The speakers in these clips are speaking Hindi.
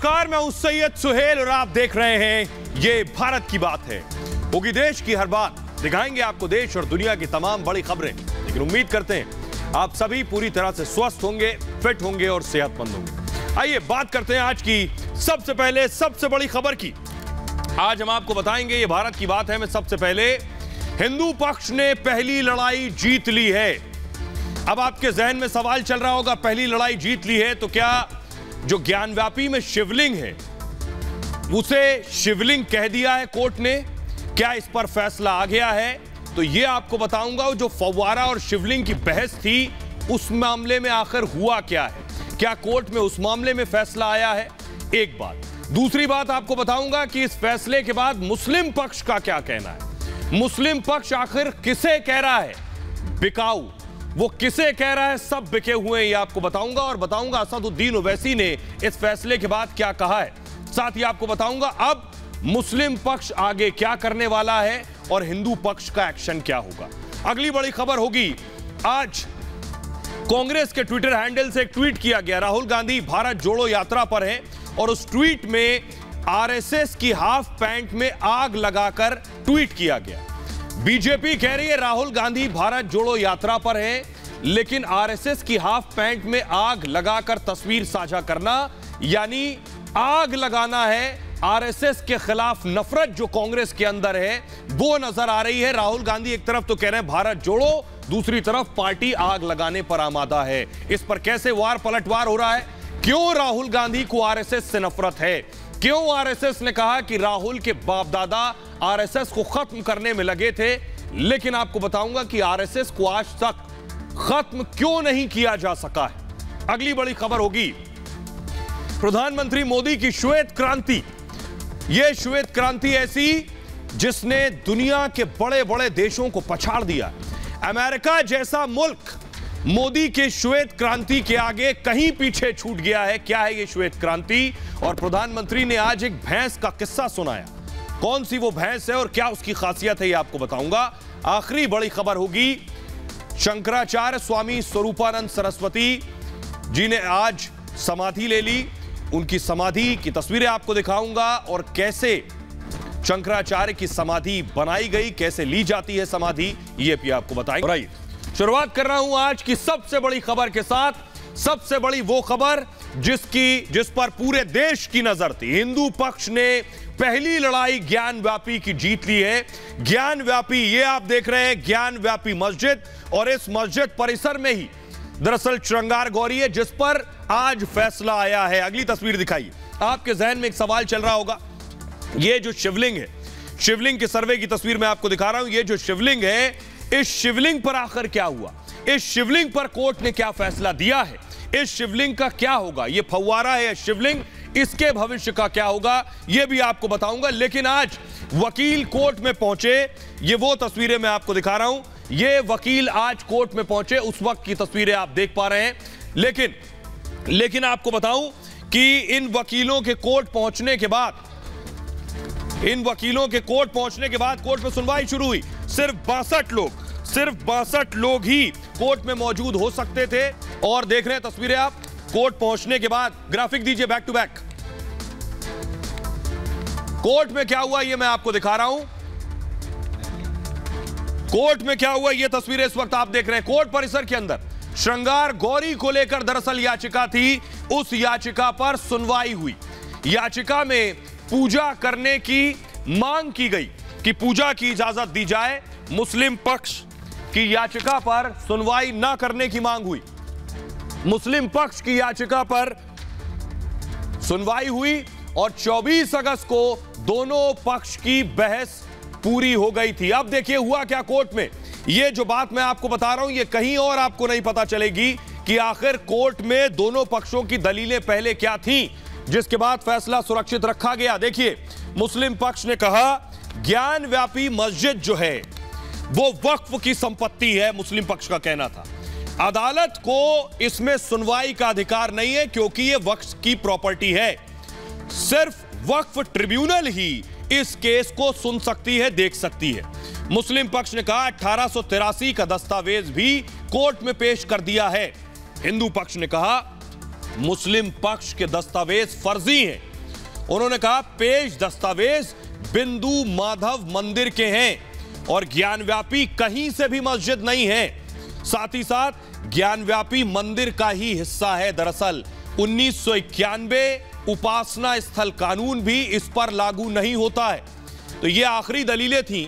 नमस्कार, मैं हूं सैयद सुहेल और आप देख रहे हैं ये भारत की बात है। होगी देश की हर बात, दिखाएंगे आपको देश और दुनिया की तमाम बड़ी खबरें। लेकिन उम्मीद करते हैं आप सभी पूरी तरह से स्वस्थ होंगे, फिट होंगे और सेहतमंद होंगे। आइए बात करते हैं आज की सबसे पहले सबसे बड़ी खबर की। आज हम आपको बताएंगे, ये भारत की बात है में सबसे पहले हिंदू पक्ष ने पहली लड़ाई जीत ली है। अब आपके जहन में सवाल चल रहा होगा, पहली लड़ाई जीत ली है तो क्या जो ज्ञानव्यापी में शिवलिंग है उसे शिवलिंग कह दिया है कोर्ट ने? क्या इस पर फैसला आ गया है? तो यह आपको बताऊंगा। जो फव्वारा और शिवलिंग की बहस थी उस मामले में आखिर हुआ क्या है, क्या कोर्ट में उस मामले में फैसला आया है? एक बात। दूसरी बात आपको बताऊंगा कि इस फैसले के बाद मुस्लिम पक्ष का क्या कहना है। मुस्लिम पक्ष आखिर किसे कह रहा है बिकाऊ, वो किसे कह रहा है सब बिके हुए हैं, ये आपको बताऊंगा। और बताऊंगा असदुद्दीन ओवैसी ने इस फैसले के बाद क्या कहा है। साथ ही आपको बताऊंगा अब मुस्लिम पक्ष आगे क्या करने वाला है और हिंदू पक्ष का एक्शन क्या होगा। अगली बड़ी खबर होगी, आज कांग्रेस के ट्विटर हैंडल से एक ट्वीट किया गया। राहुल गांधी भारत जोड़ो यात्रा पर हैं और उस ट्वीट में आरएसएस की हाफ पैंट में आग लगाकर ट्वीट किया गया। बीजेपी कह रही है राहुल गांधी भारत जोड़ो यात्रा पर हैं, लेकिन आरएसएस की हाफ पैंट में आग लगाकर तस्वीर साझा करना यानी आग लगाना है। आरएसएस के खिलाफ नफरत जो कांग्रेस के अंदर है वो नजर आ रही है। राहुल गांधी एक तरफ तो कह रहे हैं भारत जोड़ो, दूसरी तरफ पार्टी आग लगाने पर आमादा है। इस पर कैसे वार पलटवार हो रहा है? क्यों राहुल गांधी को आरएसएस से नफरत है? क्यों आरएसएस ने कहा कि राहुल के बाप दादा आरएसएस को खत्म करने में लगे थे, लेकिन आपको बताऊंगा कि आरएसएस को आज तक खत्म क्यों नहीं किया जा सका है। अगली बड़ी खबर होगी प्रधानमंत्री मोदी की श्वेत क्रांति। यह श्वेत क्रांति ऐसी जिसने दुनिया के बड़े बड़े देशों को पछाड़ दिया। अमेरिका जैसा मुल्क मोदी के श्वेत क्रांति के आगे कहीं पीछे छूट गया है। क्या है ये श्वेत क्रांति? और प्रधानमंत्री ने आज एक भैंस का किस्सा सुनाया। कौन सी वो भैंस है और क्या उसकी खासियत है ये आपको बताऊंगा। आखिरी बड़ी खबर होगी, शंकराचार्य स्वामी स्वरूपानंद सरस्वती जी ने आज समाधि ले ली। उनकी समाधि की तस्वीरें आपको दिखाऊंगा और कैसे शंकराचार्य की समाधि बनाई गई, कैसे ली जाती है समाधि, ये भी आपको बताएंगे। शुरुआत कर रहा हूं आज की सबसे बड़ी खबर के साथ। सबसे बड़ी वो खबर जिस पर पूरे देश की नजर थी। हिंदू पक्ष ने पहली लड़ाई ज्ञानव्यापी की जीत ली है। ज्ञानव्यापी, ये आप देख रहे हैं ज्ञानव्यापी मस्जिद, और इस मस्जिद परिसर में ही दरअसल श्रृंगार गौरी है जिस पर आज फैसला आया है। अगली तस्वीर दिखाइए। आपके जहन में एक सवाल चल रहा होगा, ये जो शिवलिंग है, शिवलिंग के सर्वे की तस्वीर मैं आपको दिखा रहा हूं। ये जो शिवलिंग है, इस शिवलिंग पर आखिर क्या हुआ? इस शिवलिंग पर कोर्ट ने क्या फैसला दिया है? इस शिवलिंग का क्या होगा? ये फव्वारा है शिवलिंग, इसके भविष्य का क्या होगा ये भी आपको बताऊंगा। लेकिन आज वकील कोर्ट में पहुंचे, ये वो तस्वीरें मैं आपको दिखा रहा हूं। ये वकील आज कोर्ट में पहुंचे, उस वक्त की तस्वीरें आप देख पा रहे हैं। लेकिन आपको बताऊं कि इन वकीलों के कोर्ट पहुंचने के बाद कोर्ट में सुनवाई शुरू हुई। सिर्फ 62 लोग ही कोर्ट में मौजूद हो सकते थे। और देख रहे हैं तस्वीरें आप कोर्ट पहुंचने के बाद। ग्राफिक दीजिए बैक टू बैक। कोर्ट में क्या हुआ ये मैं आपको दिखा रहा हूं। कोर्ट में क्या हुआ ये तस्वीरें इस वक्त आप देख रहे हैं। कोर्ट परिसर के अंदर श्रृंगार गौरी को लेकर दरअसल याचिका थी, उस याचिका पर सुनवाई हुई। याचिका में पूजा करने की मांग की गई कि पूजा की इजाजत दी जाए। मुस्लिम पक्ष की याचिका पर सुनवाई न करने की मांग हुई। मुस्लिम पक्ष की याचिका पर सुनवाई हुई और 24 अगस्त को दोनों पक्ष की बहस पूरी हो गई थी। अब देखिए हुआ क्या कोर्ट में। ये जो बात मैं आपको बता रहा हूं ये कहीं और आपको नहीं पता चलेगी कि आखिर कोर्ट में दोनों पक्षों की दलीलें पहले क्या थीं, जिसके बाद फैसला सुरक्षित रखा गया। देखिए, मुस्लिम पक्ष ने कहा ज्ञानव्यापी मस्जिद जो है वो वक्फ की संपत्ति है। मुस्लिम पक्ष का कहना था अदालत को इसमें सुनवाई का अधिकार नहीं है क्योंकि ये वक्फ की प्रॉपर्टी है। सिर्फ वक्फ ट्रिब्यूनल ही इस केस को सुन सकती है, देख सकती है। मुस्लिम पक्ष ने कहा 1883 का दस्तावेज भी कोर्ट में पेश कर दिया है। हिंदू पक्ष ने कहा मुस्लिम पक्ष के दस्तावेज फर्जी हैं, उन्होंने कहा पेश दस्तावेज बिंदु माधव मंदिर के हैं और ज्ञानव्यापी कहीं से भी मस्जिद नहीं है। साथ ही साथ ज्ञानव्यापी मंदिर का ही हिस्सा है। दरअसल 1991 उपासना स्थल कानून भी इस पर लागू नहीं होता है। तो ये आखिरी दलीलें थीं।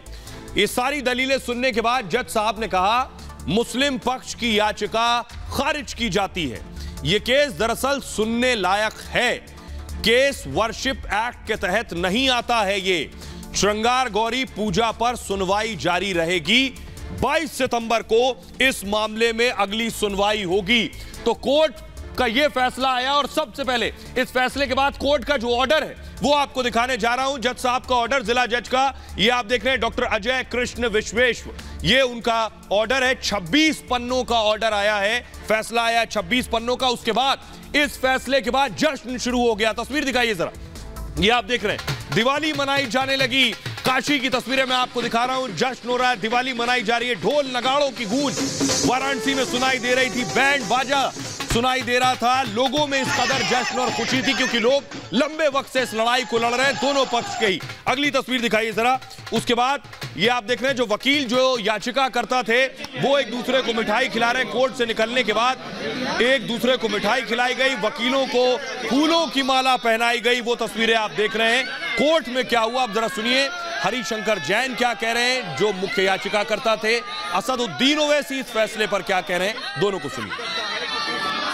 ये सारी दलीलें सुनने के बाद जज साहब ने कहा मुस्लिम पक्ष की याचिका खारिज की जाती है। यह केस दरअसल सुनने लायक है। केस वर्शिप एक्ट के तहत नहीं आता है। ये श्रृंगार गौरी पूजा पर सुनवाई जारी रहेगी। 22 सितंबर को इस मामले में अगली सुनवाई होगी। तो कोर्ट का यह फैसला आया और सबसे पहले इस फैसले के बाद कोर्ट का जो ऑर्डर है वो आपको दिखाने जा रहा हूं। जज साहब का ऑर्डर, जिला जज का, ये आप देख रहे हैं डॉक्टर अजय कृष्ण विश्वेश्वर, ये उनका ऑर्डर है। 26 पन्नों का ऑर्डर आया है, फैसला आया 26 पन्नों का। उसके बाद इस फैसले के बाद जश्न शुरू हो गया। तस्वीर दिखाइए जरा, ये आप देख रहे हैं दिवाली मनाई जाने लगी। काशी की तस्वीरें मैं आपको दिखा रहा हूं। जश्न हो रहा है, दिवाली मनाई जा रही है। ढोल नगाड़ों की गूंज वाराणसी में सुनाई दे रही थी, बैंड बाजा सुनाई दे रहा था। लोगों में इस कदर जश्न और खुशी थी क्योंकि लोग लंबे वक्त से इस लड़ाई को लड़ रहे हैं, दोनों पक्ष के ही। अगली तस्वीर दिखाइए जरा। उसके बाद ये आप देख रहे हैं जो वकील जो याचिका करता थे वो एक दूसरे को मिठाई खिला रहे हैं। कोर्ट से निकलने के बाद एक दूसरे को मिठाई खिलाई गई, वकीलों को फूलों की माला पहनाई गई। वो तस्वीरें आप देख रहे हैं। कोर्ट में क्या हुआ आप जरा सुनिए। हरिशंकर जैन क्या कह रहे हैं जो मुख्य याचिका करता थे, असदुद्दीन ओवैसी इस फैसले पर क्या कह रहे हैं, दोनों को सुनिए।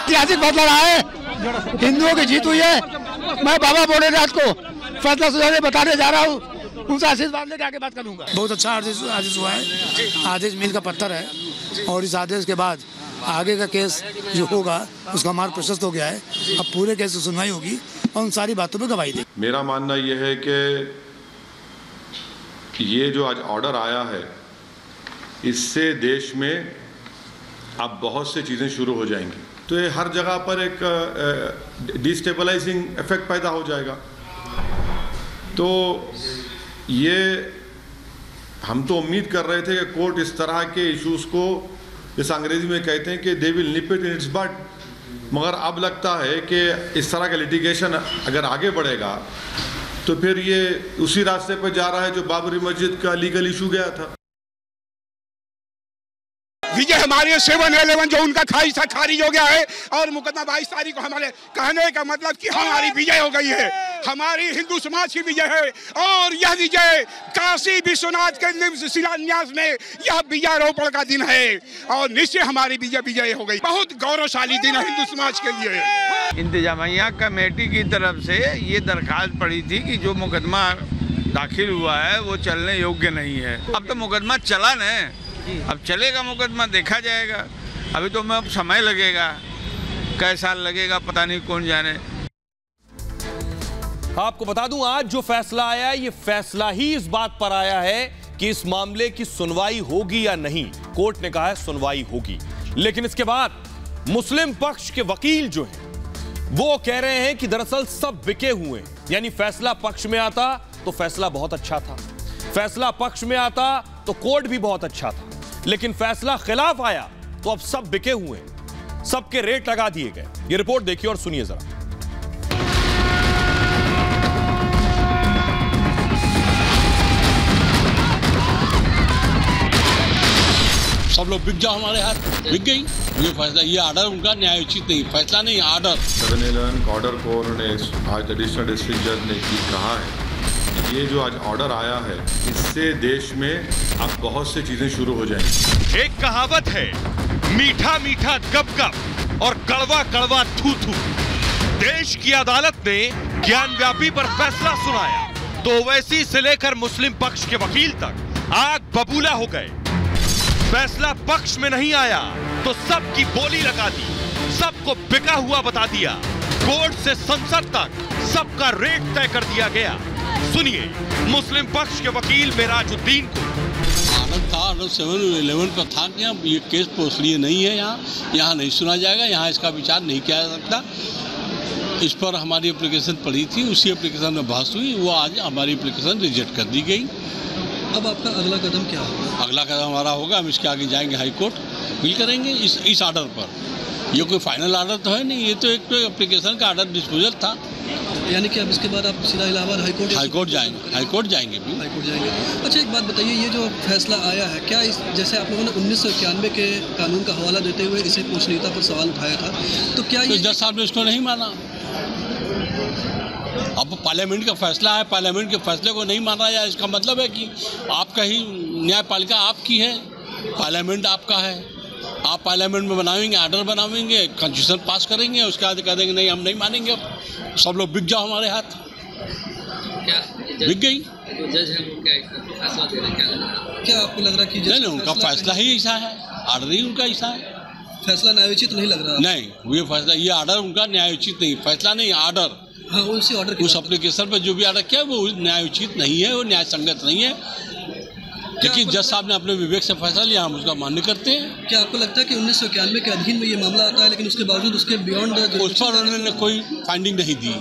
ऐतिहासिक फैसला रहा है, हिंदुओं की जीत हुई है। मैं बाबा भोलेनाथ को फैसला सुनाने बताने जा रहा हूँ, उनसे आशीर्वाद लेके आगे बात करूंगा। बहुत अच्छा आदेश हुआ है, आदेश मील का पत्थर है और इस आदेश के बाद आगे का केस जो होगा उसका मार्ग प्रशस्त हो गया है। अब पूरे केस की सुनवाई होगी और उन सारी बातों पर गवाही देगी। मेरा मानना यह है कि ये जो आज ऑर्डर आया है इससे देश में अब बहुत से चीज़ें शुरू हो जाएंगी। तो ये हर जगह पर एक डिस्टेबलाइजिंग इफेक्ट पैदा हो जाएगा। तो ये हम तो उम्मीद कर रहे थे कि कोर्ट इस तरह के इश्यूज को, जैसे अंग्रेजी में कहते हैं कि they will nib it in its but, मगर अब लगता है कि इस तरह का लिटिगेशन अगर आगे बढ़ेगा तो फिर ये उसी रास्ते पर जा रहा है जो बाबरी मस्जिद का लीगल इशू गया था। विजय हमारे 7-11 जो उनका खारिज हो गया है और मुकदमा 22 तारीख को हमारे कहने का मतलब कि हमारी विजय हो गई है, हमारी हिंदू समाज की विजय है। और यह विजय काशी विश्वनाथ के शिलान्यास में यह बीजारोपण का दिन है और निश्चय हमारी विजय हो गई। बहुत गौरवशाली दिन है हिंदू समाज के लिए। इंतजामिया कमेटी की तरफ से ये दरखास्त पड़ी थी कि जो मुकदमा दाखिल हुआ है वो चलने योग्य नहीं है। अब तो मुकदमा चला न, अब चलेगा मुकदमा, देखा जाएगा। अभी तो मैं अब समय लगेगा, कई साल लगेगा पता नहीं, कौन जाने। आपको बता दूं आज जो फैसला आया है ये फैसला ही इस बात पर आया है कि इस मामले की सुनवाई होगी या नहीं। कोर्ट ने कहा है सुनवाई होगी, लेकिन इसके बाद मुस्लिम पक्ष के वकील जो हैं वो कह रहे हैं कि दरअसल सब बिके हुए हैं। यानी फैसला पक्ष में आता तो फैसला बहुत अच्छा था, फैसला पक्ष में आता तो कोर्ट भी बहुत अच्छा था, लेकिन फैसला खिलाफ आया तो अब सब बिके हुए हैं, सबके रेट लगा दिए गए। ये रिपोर्ट देखिए और सुनिए जरा। सब लोग बिक जाओ, हमारे हाथ बिक गई। ये फैसला, ये ऑर्डर उनका न्यायोचित नहीं, फैसला नहीं, ऑर्डर। 7-11 ऑर्डर को उन्होंने आज एडिशनल डिस्ट्रिक्ट जज ने कहा है ये जो आज ऑर्डर आया है इससे देश में अब बहुत से चीजें शुरू हो जाएंगी। एक कहावत है, मीठा मीठा गप गप और कड़वा कड़वा थू थू। देश की अदालत ने ज्ञानव्यापी पर फैसला सुनाया तो ओवैसी से लेकर मुस्लिम पक्ष के वकील तक आग बबूला हो गए। फैसला पक्ष में नहीं आया तो सबकी बोली लगा दी, सबको बिका हुआ बता दिया। कोर्ट से संसद तक सबका रेट तय कर दिया गया। सुनिए मुस्लिम पक्ष के वकील मेराजुद्दीन को। आनंद था, आनंद 7-11 पर था कि ये केस इसलिए नहीं है, यहाँ नहीं सुना जाएगा, यहाँ इसका विचार नहीं किया जा सकता। इस पर हमारी एप्लीकेशन पड़ी थी, उसी एप्लीकेशन में बहस हुई, वो आज हमारी एप्लीकेशन रिजेक्ट कर दी गई। अब आपका अगला कदम क्या होगा? अगला कदम हमारा होगा, हम इसके आगे जाएंगे हाई कोर्ट, अपील करेंगे इस ऑर्डर पर। ये कोई फाइनल ऑर्डर तो है नहीं, ये तो एक तो एप्लीकेशन का ऑर्डर डिस्पोजल था। यानी कि अब इसके बाद आप सीधा इलाहाबाद हाईकोर्ट जाएंगे, हाईकोर्ट जाएंगे भी। हाईकोर्ट जाएंगे। अच्छा, एक बात बताइए, ये जो फैसला आया है, क्या इस जैसे आप लोगों ने 1991 के कानून का हवाला देते हुए इसे पूछनीयता पर सवाल उठाया था, तो क्या ये जज साहब ने इसको नहीं माना? अब पार्लियामेंट का फैसला है, पार्लियामेंट के फैसले को नहीं माना जाए, इसका मतलब है कि आपका ही न्यायपालिका आपकी है, पार्लियामेंट आपका है, आप पार्लियामेंट में बनाएंगे, ऑर्डर बनाएंगे, कॉन्स्टिट्यूशन पास करेंगे, उसके बाद कह देंगे नहीं हम नहीं मानेंगे, सब लोग बिक जाओ हमारे हाथ। क्या बिक गई? जो जज है वो क्या फैसला दे रहे हैं? क्या आपको लग रहा है कि नहीं, उनका फैसला ही ऐसा है, ऑर्डर ही उनका ऐसा है। फैसला न्यायोचित नहीं लग रहा? नहीं, ये फैसला, ये ऑर्डर उनका न्यायोचित नहीं, फैसला नहीं, ऑर्डर। हाँ, उसी ऑर्डर उस एप्लीकेशन पर जो भी ऑर्डर किया वो न्यायोचित नहीं है, वो न्याय संगत नहीं है, लेकिन जज साहब ने अपने विवेक से फैसला लिया, हम उसका मान्य करते हैं। क्या आपको लगता है कि 1991 के अधीन में ये मामला आता है, लेकिन उसके बावजूद उसके बियॉन्ड उस पर उन्होंने कोई फाइंडिंग नहीं दी?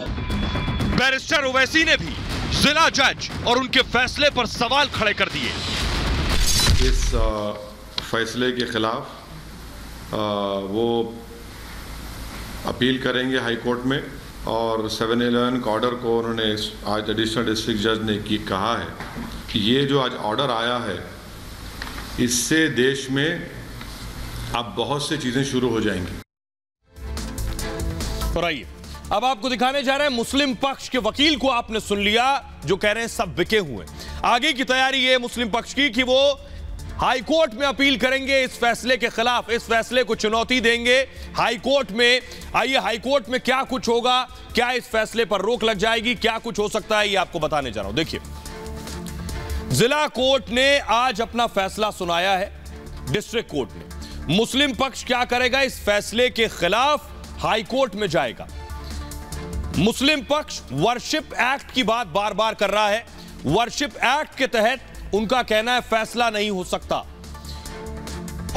बैरिस्टर ओवैसी ने भी जिला जज और उनके फैसले पर सवाल खड़े कर दिए। इस फैसले के खिलाफ वो अपील करेंगे हाई कोर्ट में, और 711 का ऑर्डर को उन्होंने आज एडिशनल डिस्ट्रिक्ट जज ने कहा है कि ये जो आज ऑर्डर आया है, इससे देश में अब बहुत सी चीजें शुरू हो जाएंगी। और आइए अब आपको दिखाने जा रहे हैं, मुस्लिम पक्ष के वकील को आपने सुन लिया जो कह रहे हैं सब बिके हुए। आगे की तैयारी ये मुस्लिम पक्ष की कि वो हाई कोर्ट में अपील करेंगे इस फैसले के खिलाफ, इस फैसले को चुनौती देंगे हाई कोर्ट में। आइए हाई कोर्ट में क्या कुछ होगा, क्या इस फैसले पर रोक लग जाएगी, क्या कुछ हो सकता है, ये आपको बताने जा रहा हूं। देखिए, जिला कोर्ट ने आज अपना फैसला सुनाया है डिस्ट्रिक्ट कोर्ट ने। मुस्लिम पक्ष क्या करेगा, इस फैसले के खिलाफ हाई कोर्ट में जाएगा। मुस्लिम पक्ष वर्शिप एक्ट की बात बार बार कर रहा है। वर्शिप एक्ट के तहत उनका कहना है फैसला नहीं हो सकता,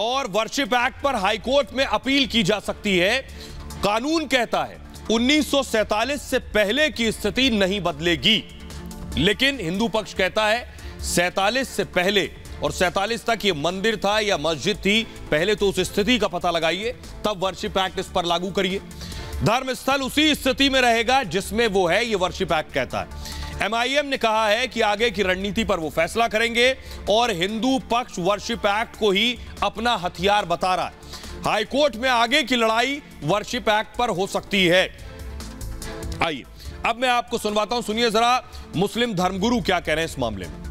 और वर्शिप एक्ट पर हाई कोर्ट में अपील की जा सकती है। कानून कहता है 1947 से पहले की स्थिति नहीं बदलेगी, लेकिन हिंदू पक्ष कहता है 47 से पहले, और 47 तक ये मंदिर था या मस्जिद थी, पहले तो उस स्थिति का पता लगाइए, तब वर्शिप एक्ट इस पर लागू करिए। धर्म स्थल उसी स्थिति में रहेगा जिसमें वो है, ये वर्शिप एक्ट कहता है। MIM ने कहा है कि आगे की रणनीति पर वो फैसला करेंगे, और हिंदू पक्ष वर्शिप एक्ट को ही अपना हथियार बता रहा है। हाई कोर्ट में आगे की लड़ाई वर्शिप एक्ट पर हो सकती है। आइए अब मैं आपको सुनवाता हूं, सुनिए जरा मुस्लिम धर्मगुरु क्या कह रहे हैं इस मामले में।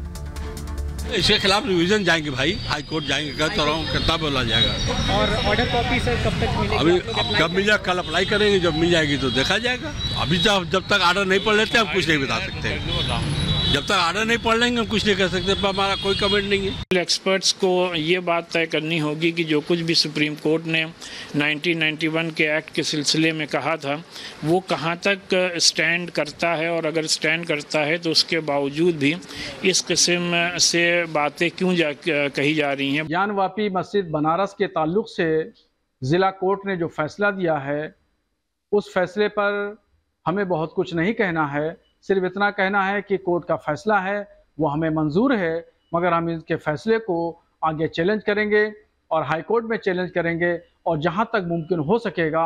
इसके खिलाफ रिवीजन जाएंगे भाई, हाई कोर्ट जाएंगे, कहता रहा हूँ कितना बोला जाएगा। और ऑर्डर कॉपी सर कब तक मिलेगी? अभी अब जब मिल जाए, कल अप्लाई करेंगे, जब मिल जाएगी तो देखा जाएगा। अभी जब तक ऑर्डर नहीं पढ़ लेते हम कुछ नहीं बता सकते, जब तक ऑर्डर नहीं पढ़ लेंगे हम कुछ नहीं कर सकते, पर हमारा कोई कमेंट नहीं है। एक्सपर्ट्स को ये बात तय करनी होगी कि जो कुछ भी सुप्रीम कोर्ट ने 1991 के एक्ट के सिलसिले में कहा था वो कहाँ तक स्टैंड करता है, और अगर स्टैंड करता है तो उसके बावजूद भी इस किस्म से बातें क्यों कही जा रही हैं। ज्ञानवापी मस्जिद बनारस के ताल्लुक से ज़िला कोर्ट ने जो फैसला दिया है, उस फैसले पर हमें बहुत कुछ नहीं कहना है, सिर्फ इतना कहना है कि कोर्ट का फैसला है वो हमें मंजूर है, मगर हम इनके फैसले को आगे चैलेंज करेंगे और हाई कोर्ट में चैलेंज करेंगे, और जहां तक मुमकिन हो सकेगा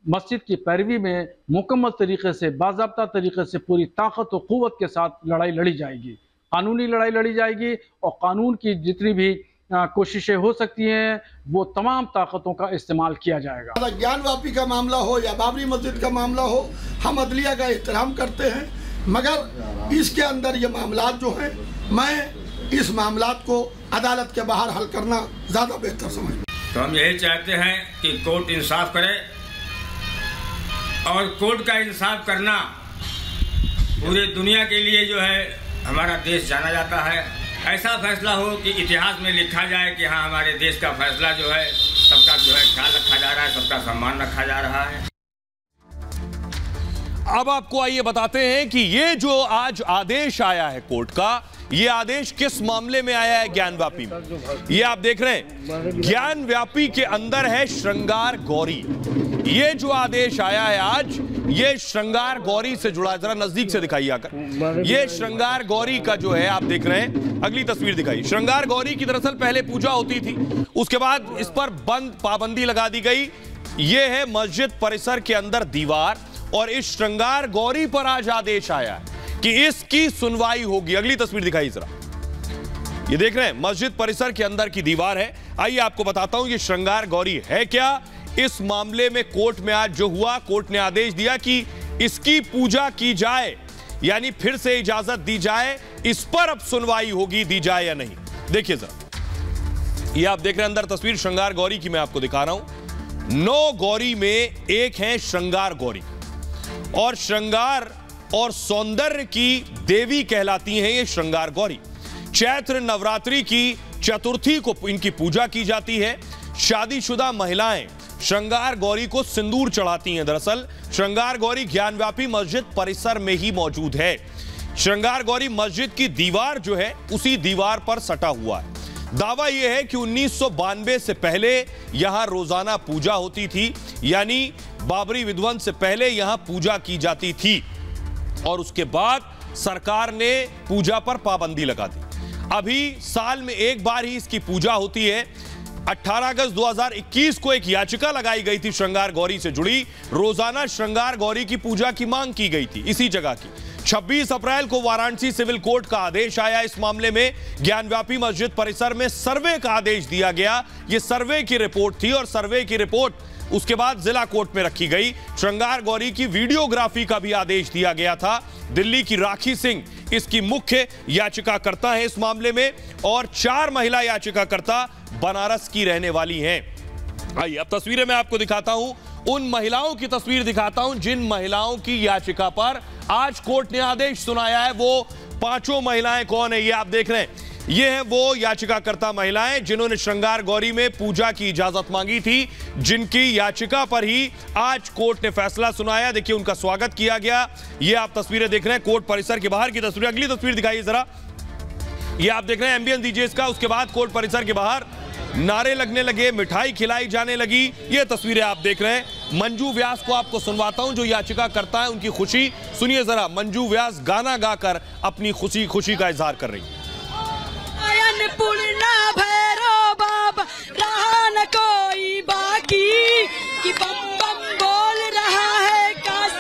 मस्जिद की पैरवी में मुकम्मल तरीके से, बाज़ाब्ता तरीके से, पूरी ताकत और क़ुव्वत के साथ लड़ाई लड़ी जाएगी, कानूनी लड़ाई लड़ी जाएगी, और कानून की जितनी भी कोशिशें हो सकती हैं वो तमाम ताकतों का इस्तेमाल किया जाएगा। ज्ञानवापी का मामला हो या बाबरी मस्जिद का मामला हो, हम अदलिया का एहतराम करते हैं, मगर इसके अंदर ये मामलात जो हैं, मैं इस मामलात को अदालत के बाहर हल करना ज़्यादा बेहतर समझता हूँ। तो हम यही चाहते हैं कि कोर्ट इंसाफ करे, और कोर्ट का इंसाफ करना पूरे दुनिया के लिए जो है हमारा देश जाना जाता है। ऐसा फैसला हो कि इतिहास में लिखा जाए कि हाँ हमारे देश का फैसला जो है सबका जो है ख्याल रखा जा रहा है, सबका सम्मान रखा जा रहा है। अब आपको आइए बताते हैं कि ये जो आज आदेश आया है कोर्ट का, ये आदेश किस मामले में आया है। ज्ञानव्यापी में, ये आप देख रहे हैं ज्ञानव्यापी के अंदर है श्रृंगार गौरी। ये जो आदेश आया है आज, ये श्रृंगार गौरी से जुड़ा है। जरा नजदीक से दिखाइए आकर, ये श्रृंगार गौरी का जो है आप देख रहे हैं, अगली तस्वीर दिखाई। श्रृंगार गौरी की दरअसल पहले पूजा होती थी, उसके बाद इस पर पाबंदी लगा दी गई। ये है मस्जिद परिसर के अंदर दीवार, और इस श्रृंगार गौरी पर आज आदेश आया है कि इसकी सुनवाई होगी। अगली तस्वीर दिखाई जरा, ये देख रहे हैं मस्जिद परिसर के अंदर की दीवार है। आइए आपको बताता हूं ये श्रृंगार गौरी है क्या। इस मामले में कोर्ट में आज जो हुआ, कोर्ट ने आदेश दिया कि इसकी पूजा की जाए, यानी फिर से इजाजत दी जाए। इस पर अब सुनवाई होगी, दी जाए या नहीं। देखिए जरा, ये आप देख रहे हैं अंदर तस्वीर श्रृंगार गौरी की मैं आपको दिखा रहा हूं। 9 गौरी में एक है श्रृंगार गौरी, और श्रृंगार और सौंदर्य की देवी कहलाती हैं ये श्रृंगार गौरी। चैत्र नवरात्रि की चतुर्थी को इनकी पूजा की जाती है। शादीशुदा महिलाएं श्रृंगार गौरी को सिंदूर चढ़ाती हैं। दरअसल श्रृंगार गौरी ज्ञानव्यापी मस्जिद परिसर में ही मौजूद है। श्रृंगार गौरी मस्जिद की दीवार जो है उसी दीवार पर सटा हुआ है। दावा यह है कि 1992 से पहले यहां रोजाना पूजा होती थी, यानी बाबरी विध्वंस से पहले यहां पूजा की जाती थी और उसके बाद सरकार ने पूजा पर पाबंदी लगा दी। अभी साल में एक बार ही इसकी पूजा होती है। 18 अगस्त 2021 को एक याचिका लगाई गई थी श्रृंगार गौरी से जुड़ी। रोजाना श्रृंगार गौरी की पूजा की मांग की गई थी इसी जगह की। 26 अप्रैल को वाराणसी सिविल कोर्ट का आदेश आया इस मामले में। ज्ञानव्यापी मस्जिद परिसर में सर्वे का आदेश दिया गया। यह सर्वे की रिपोर्ट थी और सर्वे की रिपोर्ट उसके बाद जिला कोर्ट में रखी गई। श्रृंगार गौरी की वीडियोग्राफी का भी आदेश दिया गया था। दिल्ली की राखी सिंह इसकी मुख्य याचिकाकर्ता है इस मामले में, और 4 महिला याचिकाकर्ता बनारस की रहने वाली हैं। आइए अब तस्वीरें मैं आपको दिखाता हूं, उन महिलाओं की तस्वीर दिखाता हूं जिन महिलाओं की याचिका पर आज कोर्ट ने आदेश सुनाया है। वो 5 महिलाएं कौन है ये आप देख रहे हैं। ये हैं वो याचिकाकर्ता महिलाएं जिन्होंने श्रृंगार गौरी में पूजा की इजाजत मांगी थी, जिनकी याचिका पर ही आज कोर्ट ने फैसला सुनाया। देखिए उनका स्वागत किया गया। ये आप तस्वीरें देख रहे हैं कोर्ट परिसर के बाहर की तस्वीर। अगली तस्वीर दिखाइए जरा, ये आप देख रहे हैं एम्बियंस दीजिए इसका। उसके बाद कोर्ट परिसर के बाहर नारे लगने लगे, मिठाई खिलाई जाने लगी। ये तस्वीरें आप देख रहे हैं। मंजू व्यास को आपको सुनवाता हूं जो याचिका करता है, उनकी खुशी सुनिए जरा। मंजू व्यास गाना गाकर अपनी खुशी का इजहार कर रही है। पूर्णा भैरव बाबा रहा न कोई बाकी, कि बम बम बोल रहा है काश,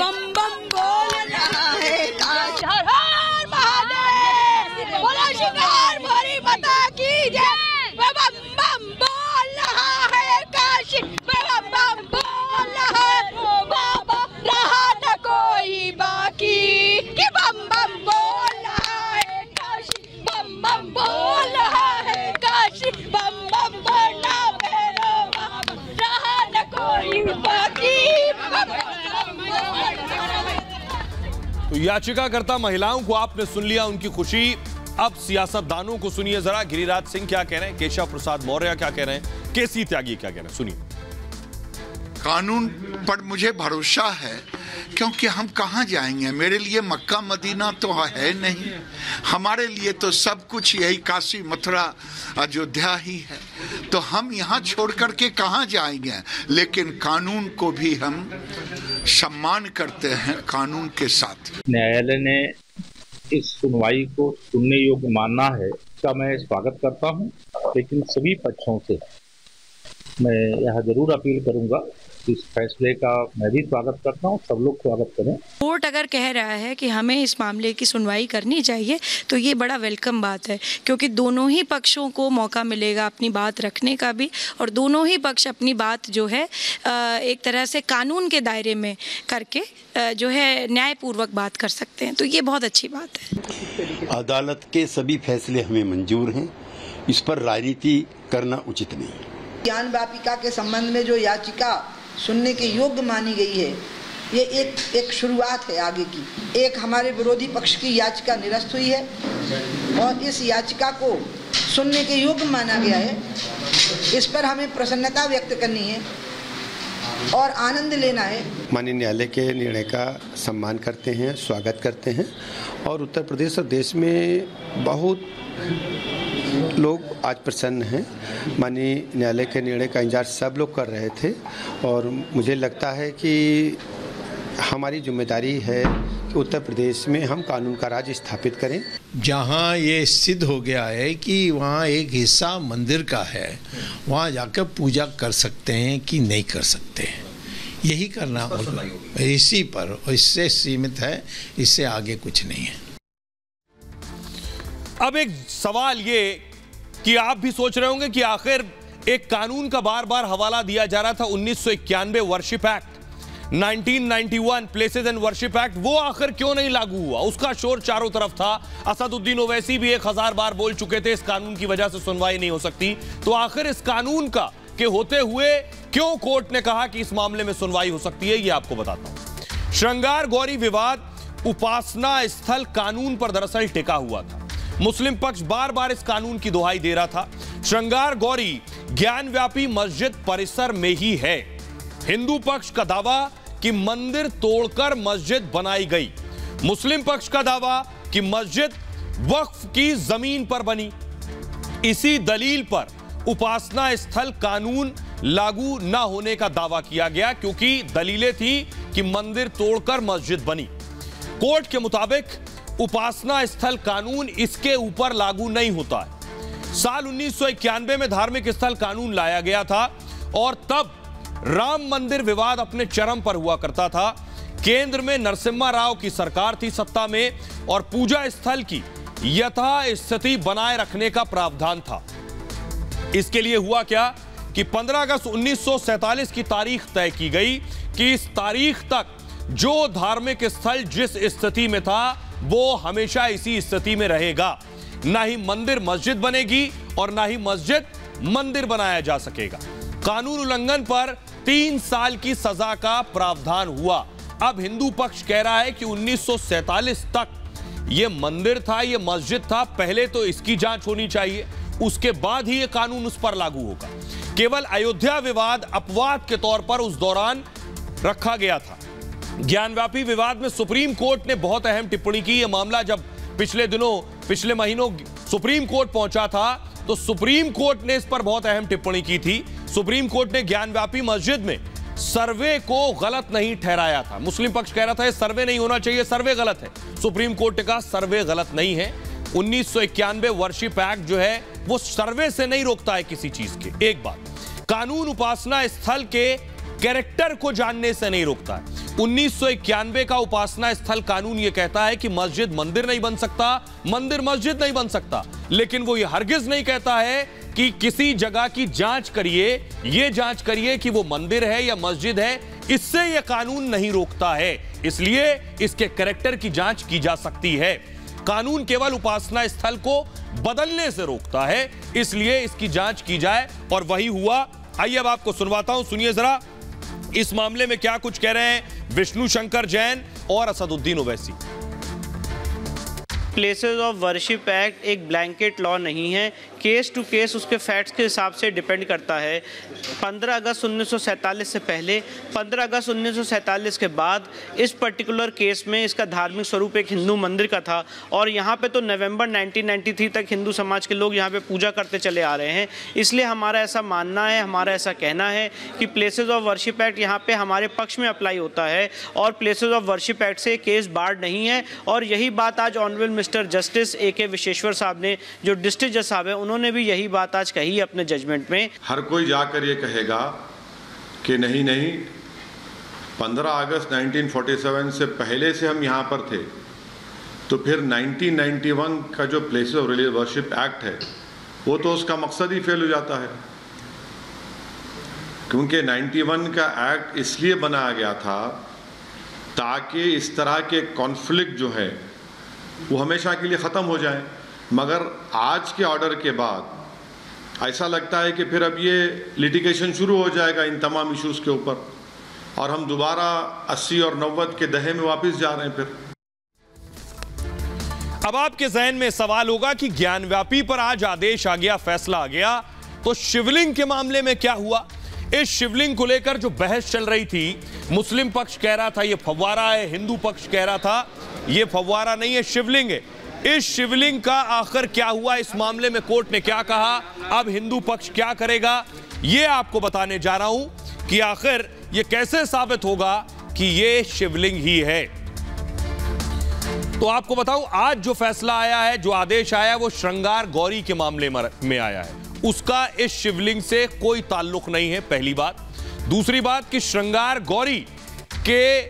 बम बम बोल रहा है काश। हर हर महादेव, बोलो श्रृंगार गौरी माता की जय। बम बम बोल रहा है काश, बम बम बोल रहा है बाबा रहा न कोई बाकी, कि बम बम बोल रहा है काश, बम बम बोल रहा है काश, बम बम बोलना भैरव बाबा रहा न कोई बाकी। तो याचिकाकर्ता महिलाओं को आपने सुन लिया, उनकी खुशी। अब सियासतदानों को सुनिए जरा। गिरिराज सिंह क्या कह रहे हैं, केशव प्रसाद मौर्य क्या कह रहे हैं, केसी त्यागी क्या कह रहे हैं, सुनिए। कानून पर मुझे भरोसा है, क्योंकि हम कहाँ जाएंगे। मेरे लिए मक्का मदीना तो है नहीं, हमारे लिए तो सब कुछ यही काशी मथुरा अयोध्या ही है। तो हम यहाँ छोड़ करके कहाँ जाएंगे। लेकिन कानून को भी हम सम्मान करते हैं कानून के साथ। न्यायालय ने इस सुनवाई को सुनने योग्य मानना है, इसका मैं स्वागत करता हूँ। लेकिन सभी पक्षों से मैं यह जरूर अपील करूंगा, इस फैसले का मैं भी स्वागत करता हूँ, सब लोग स्वागत करें। कोर्ट अगर कह रहा है कि हमें इस मामले की सुनवाई करनी चाहिए तो ये बड़ा वेलकम बात है, क्योंकि दोनों ही पक्षों को मौका मिलेगा अपनी बात रखने का भी, और दोनों ही पक्ष अपनी बात जो है एक तरह से कानून के दायरे में करके जो है न्यायपूर्वक बात कर सकते हैं। तो ये बहुत अच्छी बात है। अदालत के सभी फैसले हमें मंजूर हैं, इस पर राजनीति करना उचित नहीं। ज्ञान व्यापिका के संबंध में जो याचिका सुनने के योग्य मानी गई है, ये एक शुरुआत है आगे की। एक हमारे विरोधी पक्ष की याचिका निरस्त हुई है और इस याचिका को सुनने के योग्य माना गया है। इस पर हमें प्रसन्नता व्यक्त करनी है और आनंद लेना है। माननीय न्यायालय के निर्णय का सम्मान करते हैं, स्वागत करते हैं, और उत्तर प्रदेश और देश में बहुत लोग आज प्रसन्न हैं। माननीय न्यायालय के निर्णय का इंतजार सब लोग कर रहे थे, और मुझे लगता है कि हमारी जिम्मेदारी है कि उत्तर प्रदेश में हम कानून का राज स्थापित करें। जहां ये सिद्ध हो गया है कि वहां एक हिस्सा मंदिर का है, वहां जाकर पूजा कर सकते हैं कि नहीं कर सकते हैं, यही करना होगा इसी पर, इससे सीमित है, इससे आगे कुछ नहीं है। अब एक सवाल ये कि आप भी सोच रहे होंगे कि आखिर एक कानून का बार बार हवाला दिया जा रहा था, 1991 worship act, 1991 places and worship act, वो आखिर क्यों नहीं लागू हुआ? उसका शोर चारों तरफ था। असदुद्दीन ओवैसी भी 1000 बार बोल चुके थे इस कानून की वजह से सुनवाई नहीं हो सकती। तो आखिर इस कानून का के होते हुए क्यों कोर्ट ने कहा कि इस मामले में सुनवाई हो सकती है, ये आपको बताता हूं। श्रृंगार गौरी विवाद उपासना स्थल कानून पर दरअसल टिका हुआ था। मुस्लिम पक्ष बार बार इस कानून की दुहाई दे रहा था। श्रृंगार गौरी ज्ञानव्यापी मस्जिद परिसर में ही है। हिंदू पक्ष का दावा कि मंदिर तोड़कर मस्जिद बनाई गई, मुस्लिम पक्ष का दावा कि मस्जिद वक्फ की जमीन पर बनी। इसी दलील पर उपासना स्थल कानून लागू न होने का दावा किया गया, क्योंकि दलीलें थी कि मंदिर तोड़कर मस्जिद बनी। कोर्ट के मुताबिक उपासना स्थल कानून इसके ऊपर लागू नहीं होता है। साल 1991 में धार्मिक स्थल कानून लाया गया था और तब राम मंदिर विवाद अपने चरम पर हुआ करता था। केंद्र में नरसिम्हा राव की सरकार थी सत्ता में और पूजा स्थल की यथास्थिति बनाए रखने का प्रावधान था। इसके लिए हुआ क्या कि 15 अगस्त 1947 की तारीख तय की गई कि इस तारीख तक जो धार्मिक स्थल जिस स्थिति में था वो हमेशा इसी स्थिति में रहेगा। ना ही मंदिर मस्जिद बनेगी और ना ही मस्जिद मंदिर बनाया जा सकेगा। कानून उल्लंघन पर 3 साल की सजा का प्रावधान हुआ। अब हिंदू पक्ष कह रहा है कि 1947 तक यह मंदिर था, यह मस्जिद था, पहले तो इसकी जांच होनी चाहिए, उसके बाद ही यह कानून उस पर लागू होगा। केवल अयोध्या विवाद अपवाद के तौर पर उस दौरान रखा गया था। ज्ञानव्यापी विवाद में सुप्रीम कोर्ट ने बहुत अहम टिप्पणी की। यह मामला जब पिछले महीनों सुप्रीम कोर्ट पहुंचा था तो सुप्रीम कोर्ट ने इस पर बहुत अहम टिप्पणी की थी। सुप्रीम कोर्ट ने ज्ञानव्यापी मस्जिद में सर्वे को गलत नहीं ठहराया था। मुस्लिम पक्ष कह रहा था सर्वे नहीं होना चाहिए, सर्वे गलत है। सुप्रीम कोर्ट ने कहा सर्वे गलत नहीं है। 1991 वर्शिप एक्ट जो है वो सर्वे से नहीं रोकता है किसी चीज के। एक बात, कानून उपासना स्थल के कैरेक्टर को जानने से नहीं रोकता है। 1991 का उपासना स्थल कानून यह कहता है कि मस्जिद मंदिर नहीं बन सकता, मंदिर मस्जिद नहीं बन सकता, लेकिन वो ये हरगिज नहीं कहता है कि किसी जगह की जांच करिए, ये जांच करिए कि वो मंदिर है या मस्जिद है। इससे यह कानून नहीं रोकता है, इसलिए इसके कैरेक्टर की जांच की जा सकती है। कानून केवल उपासना स्थल को बदलने से रोकता है, इसलिए इसकी जांच की जाए और वही हुआ। आइए अब आपको सुनवाता हूं, सुनिए जरा इस मामले में क्या कुछ कह रहे हैं विष्णु शंकर जैन और Asaduddin Owaisi. Places of worship act एक ब्लैंकेट लॉ नहीं है, केस टू केस उसके फैक्ट्स के हिसाब से डिपेंड करता है। 15 अगस्त 1947 से पहले, 15 अगस्त 1947 के बाद इस पर्टिकुलर केस में इसका धार्मिक स्वरूप एक हिंदू मंदिर का था और यहाँ पे तो नवंबर 1993 तक हिंदू समाज के लोग यहाँ पे पूजा करते चले आ रहे हैं। इसलिए हमारा ऐसा मानना है, हमारा ऐसा कहना है कि प्लेसेस ऑफ वर्शिप एक्ट यहाँ पे हमारे पक्ष में अप्लाई होता है और प्लेसेस ऑफ वर्शिप एक्ट से केस बार्ड नहीं है। और यही बात आज honourable mister justice A.K. Vishweshwar साहब ने, जो डिस्ट्रिक्ट जज साहब है, उन्होंने भी यही बात आज कही अपने जजमेंट में। हर कोई जाकर ये कहेगा कि नहीं 15 अगस्त 1947 से पहले से हम यहाँ पर थे, तो फिर 1991 का जो places of religious worship act है वो तो उसका मकसद ही फेल हो जाता है, क्योंकि 91 का एक्ट इसलिए बनाया गया था ताकि इस तरह के कॉन्फ्लिक्ट जो है वो हमेशा के लिए ख़त्म हो जाए। मगर आज के ऑर्डर के बाद ऐसा लगता है कि फिर अब ये लिटिगेशन शुरू हो जाएगा इन तमाम इश्यूज़ के ऊपर और हम दोबारा 80 और 90 के दहे में वापस जा रहे हैं। फिर अब आपके जहन में सवाल होगा कि ज्ञानव्यापी पर आज आदेश आ गया, फैसला आ गया, तो शिवलिंग के मामले में क्या हुआ? इस शिवलिंग को लेकर जो बहस चल रही थी, मुस्लिम पक्ष कह रहा था ये फव्वारा है, हिंदू पक्ष कह रहा था ये फव्वारा नहीं है, शिवलिंग है। इस शिवलिंग का आखिर क्या हुआ? इस मामले में कोर्ट ने क्या कहा? अब हिंदू पक्ष क्या करेगा? ये आपको बताने जा रहा हूं कि आखिर ये कैसे साबित होगा कि ये शिवलिंग ही है। तो आपको बताऊं, आज जो फैसला आया है, जो आदेश आया है, वो श्रृंगार गौरी के मामले में आया है। उसका इस शिवलिंग से कोई ताल्लुक नहीं है, पहली बात। दूसरी बात कि श्रृंगार गौरी के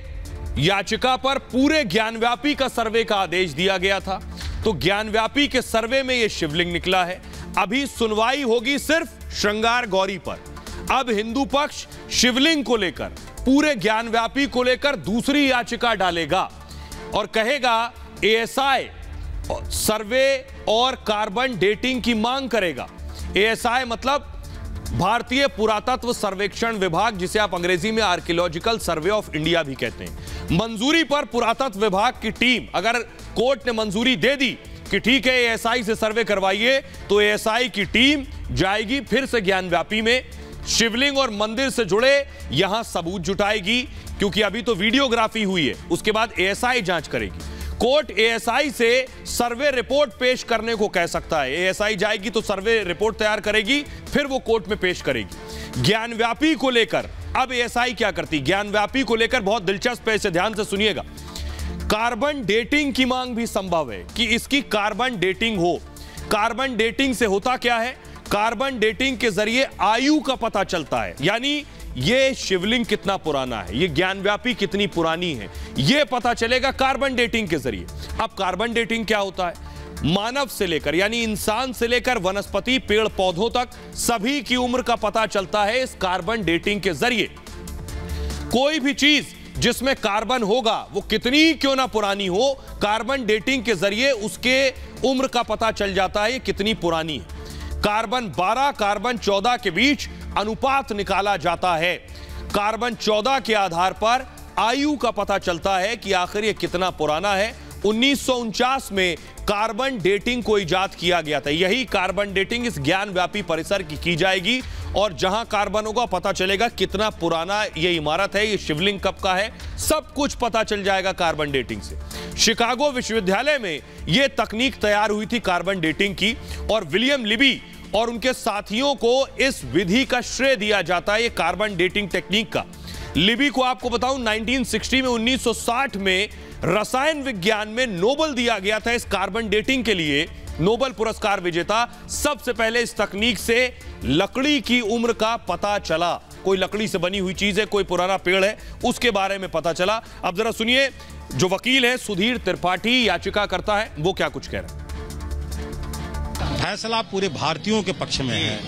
याचिका पर पूरे ज्ञानव्यापी का सर्वे का आदेश दिया गया था, तो ज्ञानव्यापी के सर्वे में यह शिवलिंग निकला है। अभी सुनवाई होगी सिर्फ श्रृंगार गौरी पर। अब हिंदू पक्ष शिवलिंग को लेकर, पूरे ज्ञानव्यापी को लेकर दूसरी याचिका डालेगा और कहेगा एएसआई सर्वे और कार्बन डेटिंग की मांग करेगा। एएसआई मतलब भारतीय पुरातत्व सर्वेक्षण विभाग, जिसे आप अंग्रेजी में आर्कियोलॉजिकल सर्वे ऑफ इंडिया भी कहते हैं। मंजूरी पर पुरातत्व विभाग की टीम, अगर कोर्ट ने मंजूरी दे दी कि ठीक है एएसआई से सर्वे करवाइए, तो एएसआई की टीम जाएगी फिर से ज्ञानव्यापी में, शिवलिंग और मंदिर से जुड़े यहां सबूत जुटाएगी, क्योंकि अभी तो वीडियोग्राफी हुई है, उसके बाद एएसआई जांच करेगी। कोर्ट एएसआई से सर्वे रिपोर्ट पेश करने को कह सकता है। एएसआई जाएगी तो सर्वे रिपोर्ट तैयार करेगी, फिर वो कोर्ट में पेश करेगी। ज्ञानव्यापी को लेकर अब एएसआई क्या करती, ज्ञानव्यापी को लेकर बहुत दिलचस्प है, इसे ध्यान से सुनिएगा। कार्बन डेटिंग की मांग भी संभव है कि इसकी कार्बन डेटिंग हो। कार्बन डेटिंग से होता क्या है, कार्बन डेटिंग के जरिए आयु का पता चलता है, यानी ये शिवलिंग कितना पुराना है, ये ज्ञानव्यापी कितनी पुरानी है, ये पता चलेगा कार्बन डेटिंग के जरिए। अब कार्बन डेटिंग क्या होता है, मानव से लेकर यानी इंसान से लेकर वनस्पति पेड़ पौधों तक सभी की उम्र का पता चलता है इस कार्बन डेटिंग के जरिए। कोई भी चीज जिसमें कार्बन होगा वो कितनी क्यों ना पुरानी हो, कार्बन डेटिंग के जरिए उसके उम्र का पता चल जाता है ये कितनी पुरानी है। कार्बन 12 कार्बन 14 के बीच अनुपात निकाला जाता है। कार्बन 14 के आधार पर आयु का पता चलता है कि आखिर ये कितना पुराना है। 1949 में कार्बन डेटिंग को इजाद किया गया था। यही कार्बन डेटिंग इस ज्ञानव्यापी परिसर की जाएगी और जहां कार्बन होगा पता चलेगा कितना पुराना ये इमारत है, ये शिवलिंग कब का है, सब कुछ पता चल जाएगा कार्बन डेटिंग से। शिकागो विश्वविद्यालय में यह तकनीक तैयार हुई थी कार्बन डेटिंग की, और विलियम लिबी और उनके साथियों को इस विधि का श्रेय दिया जाता है, ये कार्बन डेटिंग टेक्निक का। लिबी को आपको बताऊं 1960 में 1960 में रसायन विज्ञान में नोबेल दिया गया था इस कार्बन डेटिंग के लिए, नोबेल पुरस्कार विजेता। सबसे पहले इस तकनीक से लकड़ी की उम्र का पता चला, कोई लकड़ी से बनी हुई चीज है, कोई पुराना पेड़ है, उसके बारे में पता चला। अब जरा सुनिए जो वकील है सुधीर त्रिपाठी याचिका करता है, वो क्या कुछ कह रहे हैं। फैसला पूरे भारतीयों के पक्ष में है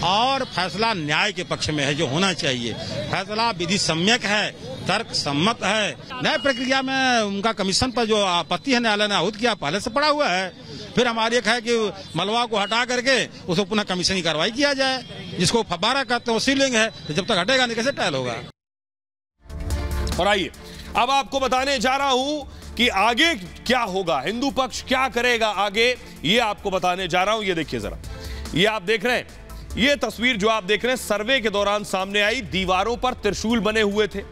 और फैसला न्याय के पक्ष में है, जो होना चाहिए। फैसला विधि सम्यक है, तर्क सम्मत है। न्याय प्रक्रिया में उनका कमीशन पर जो आपत्ति है न्यायालय ने आहूत किया पहले से पड़ा हुआ है। फिर हमारी एक है कि मलबा को हटा करके उसको पुनः कमीशन की कार्रवाई किया जाए, जिसको फब्बारा कहते हैं वो सीलिंग है, तो जब तक हटेगा नहीं कैसे ट्रायल होगा। और आइए अब आपको बताने जा रहा हूं कि आगे क्या होगा, हिंदू पक्ष क्या करेगा आगे, ये आपको बताने जा रहा हूं। ये देखिए जरा, ये आप देख रहे हैं, ये तस्वीर जो आप देख रहे हैं सर्वे के दौरान सामने आई। दीवारों पर त्रिशूल बने हुए थे,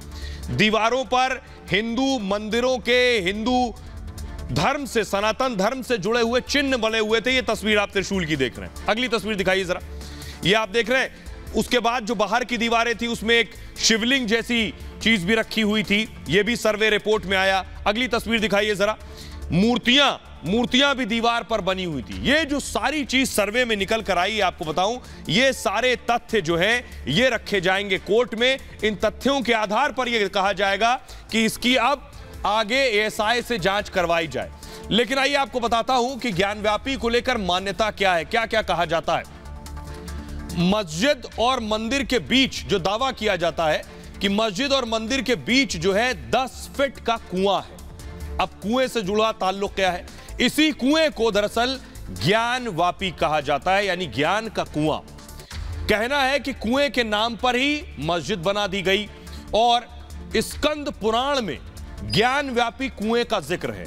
दीवारों पर हिंदू मंदिरों के, हिंदू धर्म से, सनातन धर्म से जुड़े हुए चिन्ह बने हुए थे। ये तस्वीर आप त्रिशूल की देख रहे हैं। अगली तस्वीर दिखाइए जरा, ये आप देख रहे हैं। उसके बाद जो बाहर की दीवारें थी उसमें एक शिवलिंग जैसी चीज भी रखी हुई थी, यह भी सर्वे रिपोर्ट में आया। अगली तस्वीर दिखाइए जरा, मूर्तियां भी दीवार पर बनी हुई थी। ये जो सारी चीज सर्वे में निकल कर आई, आपको बताऊं ये सारे तथ्य जो है ये रखे जाएंगे कोर्ट में। इन तथ्यों के आधार पर यह कहा जाएगा कि इसकी अब आगे एएसआई से जांच करवाई जाए। लेकिन आइए आपको बताता हूं कि ज्ञानव्यापी को लेकर मान्यता क्या है, क्या क्या कहा जाता है। मस्जिद और मंदिर के बीच जो दावा किया जाता है कि मस्जिद और मंदिर के बीच जो है 10 फीट का कुआं है। अब कुएं से जुड़ा ताल्लुक क्या है, इसी कुएं को दरअसल ज्ञानवापी कहा जाता है, यानी ज्ञान का कुआं। कहना है कि कुएं के नाम पर ही मस्जिद बना दी गई और स्कंद पुराण में ज्ञानव्यापी कुएं का जिक्र है।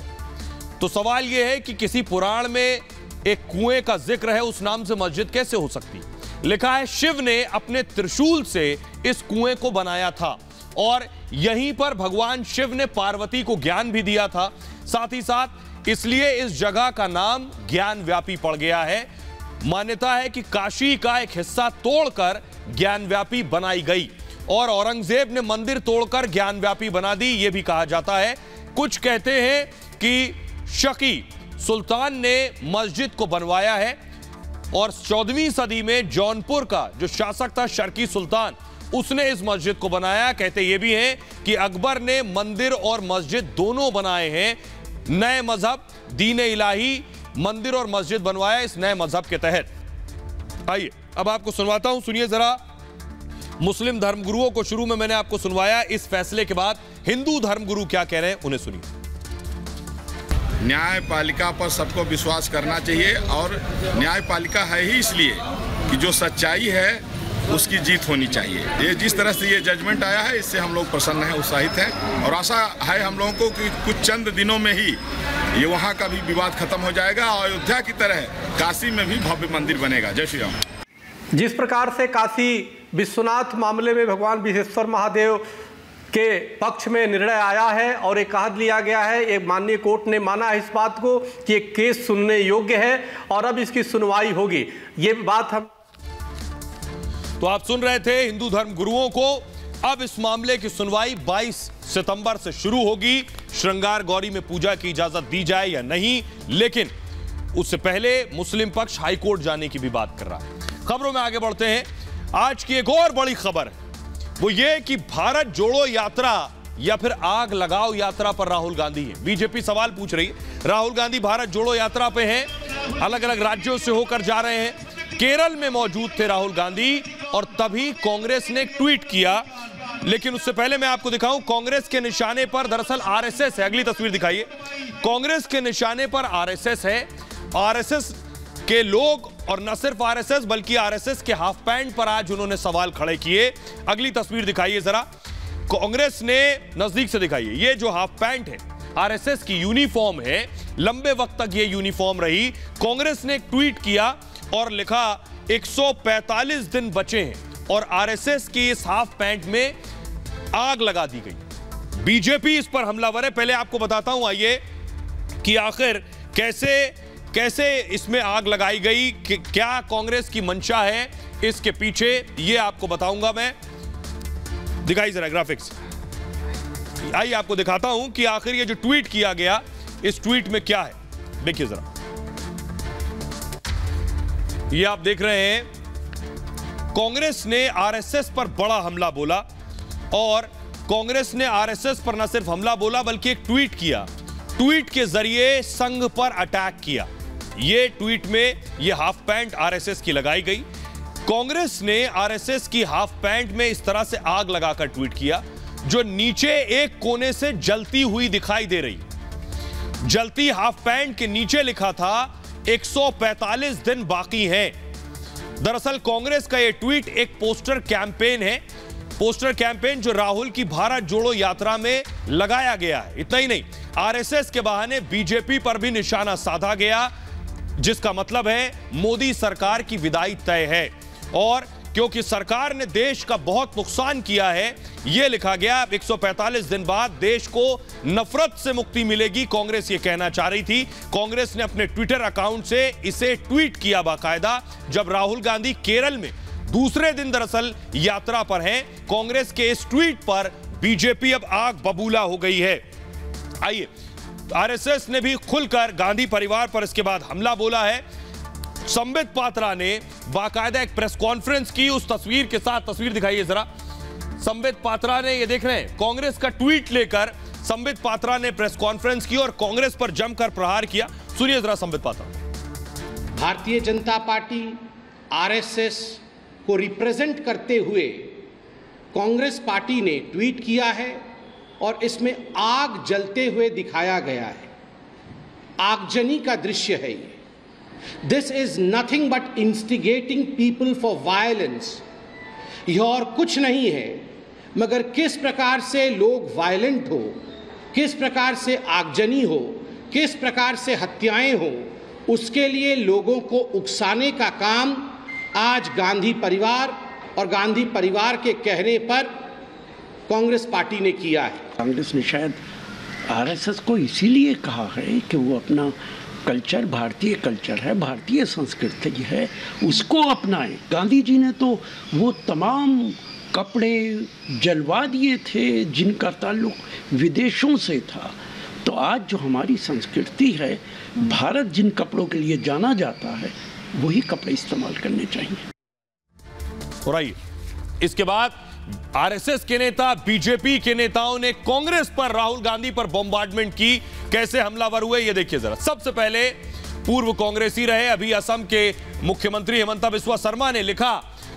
तो सवाल यह है कि किसी पुराण में एक कुएं का जिक्र है, उस नाम से मस्जिद कैसे हो सकती है। लिखा है शिव ने अपने त्रिशूल से इस कुएं को बनाया था और यहीं पर भगवान शिव ने पार्वती को ज्ञान भी दिया था। साथ ही साथ इसलिए इस जगह का नाम ज्ञानव्यापी पड़ गया है। मान्यता है कि काशी का एक हिस्सा तोड़कर ज्ञानव्यापी बनाई गई और औरंगजेब ने मंदिर तोड़कर ज्ञानव्यापी बना दी, यह भी कहा जाता है। कुछ कहते हैं कि शकी सुल्तान ने मस्जिद को बनवाया है और 14वीं सदी में जौनपुर का जो शासक था शर्की सुल्तान, उसने इस मस्जिद को बनाया। कहते ये भी हैं कि अकबर ने मंदिर और मस्जिद दोनों बनाए हैं। नए मजहब दीन इलाही मंदिर और मस्जिद बनवाया इस नए मजहब के तहत। आइए अब आपको सुनवाता हूं, सुनिए जरा। मुस्लिम धर्मगुरुओं को शुरू में मैंने आपको सुनवाया, इस फैसले के बाद हिंदू धर्मगुरु क्या कह रहे हैं उन्हें सुनिए। न्यायपालिका पर सबको विश्वास करना चाहिए और न्यायपालिका है ही इसलिए कि जो सच्चाई है उसकी जीत होनी चाहिए। ये जिस तरह से ये जजमेंट आया है इससे हम लोग प्रसन्न हैं, उत्साहित हैं और आशा है हम लोगों को कि कुछ चंद दिनों में ही ये वहाँ का भी विवाद खत्म हो जाएगा और अयोध्या की तरह काशी में भी भव्य मंदिर बनेगा। जय श्री राम। जिस प्रकार से काशी विश्वनाथ मामले में भगवान विश्वेश्वर महादेव के पक्ष में निर्णय आया है और एक कहा लिया गया है, एक माननीय कोर्ट ने माना है इस बात को कि एक केस सुनने योग्य है और अब इसकी सुनवाई होगी। ये बात हम तो आप सुन रहे थे हिंदू धर्म गुरुओं को। अब इस मामले की सुनवाई 22 सितंबर से शुरू होगी। श्रृंगार गौरी में पूजा की इजाजत दी जाए या नहीं, लेकिन उससे पहले मुस्लिम पक्ष हाईकोर्ट जाने की भी बात कर रहा है। खबरों में आगे बढ़ते हैं। आज की एक और बड़ी खबर है, वो ये कि भारत जोड़ो यात्रा या फिर आग लगाओ यात्रा पर राहुल गांधी है। बीजेपी सवाल पूछ रही है। राहुल गांधी भारत जोड़ो यात्रा पे हैं, अलग अलग राज्यों से होकर जा रहे हैं। केरल में मौजूद थे राहुल गांधी और तभी कांग्रेस ने एक ट्वीट किया। लेकिन उससे पहले मैं आपको दिखाऊं, कांग्रेस के निशाने पर दरअसल आरएसएस है। अगली तस्वीर दिखाइए। कांग्रेस के निशाने पर आरएसएस है। आरएसएस के लोग और न सिर्फ आरएसएस बल्कि आरएसएस के हाफ पैंट पर आज उन्होंने सवाल खड़े किए। अगली तस्वीर दिखाइए जरा। कांग्रेस ने नजदीक से दिखाइए, ये जो हाफ पैंट है आरएसएस की यूनिफॉर्म है, लंबे वक्त तक ये यूनिफॉर्म रही। कांग्रेस ने एक ट्वीट किया और लिखा 145 दिन बचे हैं और आरएसएस की इस हाफ पैंट में आग लगा दी गई। बीजेपी इस पर हमलावर है। पहले आपको बताता हूं आइए कि आखिर कैसे इसमें आग लगाई गई, क्या कांग्रेस की मंशा है इसके पीछे, ये आपको बताऊंगा मैं। दिखाई जरा ग्राफिक्स। आइए आपको दिखाता हूं कि आखिर ये जो ट्वीट किया गया इस ट्वीट में क्या है। देखिए जरा, ये आप देख रहे हैं कांग्रेस ने आरएसएस पर बड़ा हमला बोला और कांग्रेस ने आरएसएस पर न सिर्फ हमला बोला बल्कि एक ट्वीट किया। ट्वीट के जरिए संघ पर अटैक किया। ये ट्वीट में ये हाफ पैंट आरएसएस की लगाई गई। कांग्रेस ने आरएसएस की हाफ पैंट में इस तरह से आग लगाकर ट्वीट किया जो नीचे एक कोने से जलती हुई दिखाई दे रही। जलती हाफ पैंट के नीचे लिखा था 145 दिन बाकी हैं। दरअसल कांग्रेस का यह ट्वीट एक पोस्टर कैंपेन है, पोस्टर कैंपेन जो राहुल की भारत जोड़ो यात्रा में लगाया गया है। इतना ही नहीं, आरएसएस के बहाने बीजेपी पर भी निशाना साधा गया, जिसका मतलब है मोदी सरकार की विदाई तय है। और क्योंकि सरकार ने देश का बहुत नुकसान किया है, यह लिखा गया 145 दिन बाद देश को नफरत से मुक्ति मिलेगी, कांग्रेस ये कहना चाह रही थी। कांग्रेस ने अपने ट्विटर अकाउंट से इसे ट्वीट किया बाकायदा, जब राहुल गांधी केरल में दूसरे दिन दरअसल यात्रा पर हैं। कांग्रेस के इस ट्वीट पर बीजेपी अब आग बबूला हो गई है। आइए, आरएसएस ने भी खुलकर गांधी परिवार पर इसके बाद हमला बोला है। संबित पात्रा ने बाकायदा एक प्रेस कॉन्फ्रेंस की, उस तस्वीर के साथ तस्वीर दिखाइए जरा। संबित पात्रा ने, ये देख रहे हैं, कांग्रेस का ट्वीट लेकर संबित पात्रा ने प्रेस कॉन्फ्रेंस की और कांग्रेस पर जमकर प्रहार किया। सुनिए जरा संबित पात्रा। भारतीय जनता पार्टी आरएसएस को रिप्रेजेंट करते हुए कांग्रेस पार्टी ने ट्वीट किया है और इसमें आग जलते हुए दिखाया गया है। आगजनी का दृश्य है ये। This is nothing but instigating people for violence. यह और कुछ नहीं है मगर किस प्रकार से लोग वायलेंट हो, किस प्रकार से आगजनी हो, किस प्रकार से हत्याएं हो, उसके लिए लोगों को उकसाने का काम आज गांधी परिवार और गांधी परिवार के कहने पर कांग्रेस पार्टी ने किया है। कांग्रेस ने शायद आरएसएस को इसीलिए कहा है कि वो अपना कल्चर, भारतीय कल्चर है, भारतीय संस्कृति है, उसको अपनाएं। गांधी जी ने तो वो तमाम कपड़े जलवा दिए थे जिनका ताल्लुक विदेशों से था। तो आज जो हमारी संस्कृति है, भारत जिन कपड़ों के लिए जाना जाता है, वही कपड़े इस्तेमाल करने चाहिए। और आइए, इसके बाद आरएसएस के नेता, बीजेपी के नेताओं ने कांग्रेस पर, राहुल गांधी पर बॉम्बार्डमेंट की। कैसे हमलावर हुए ये देखिए जरा। सबसे पहले पूर्व कांग्रेसी रहे, अभी असम के मुख्यमंत्री हिमंता बिस्वा शर्मा ने लिखा,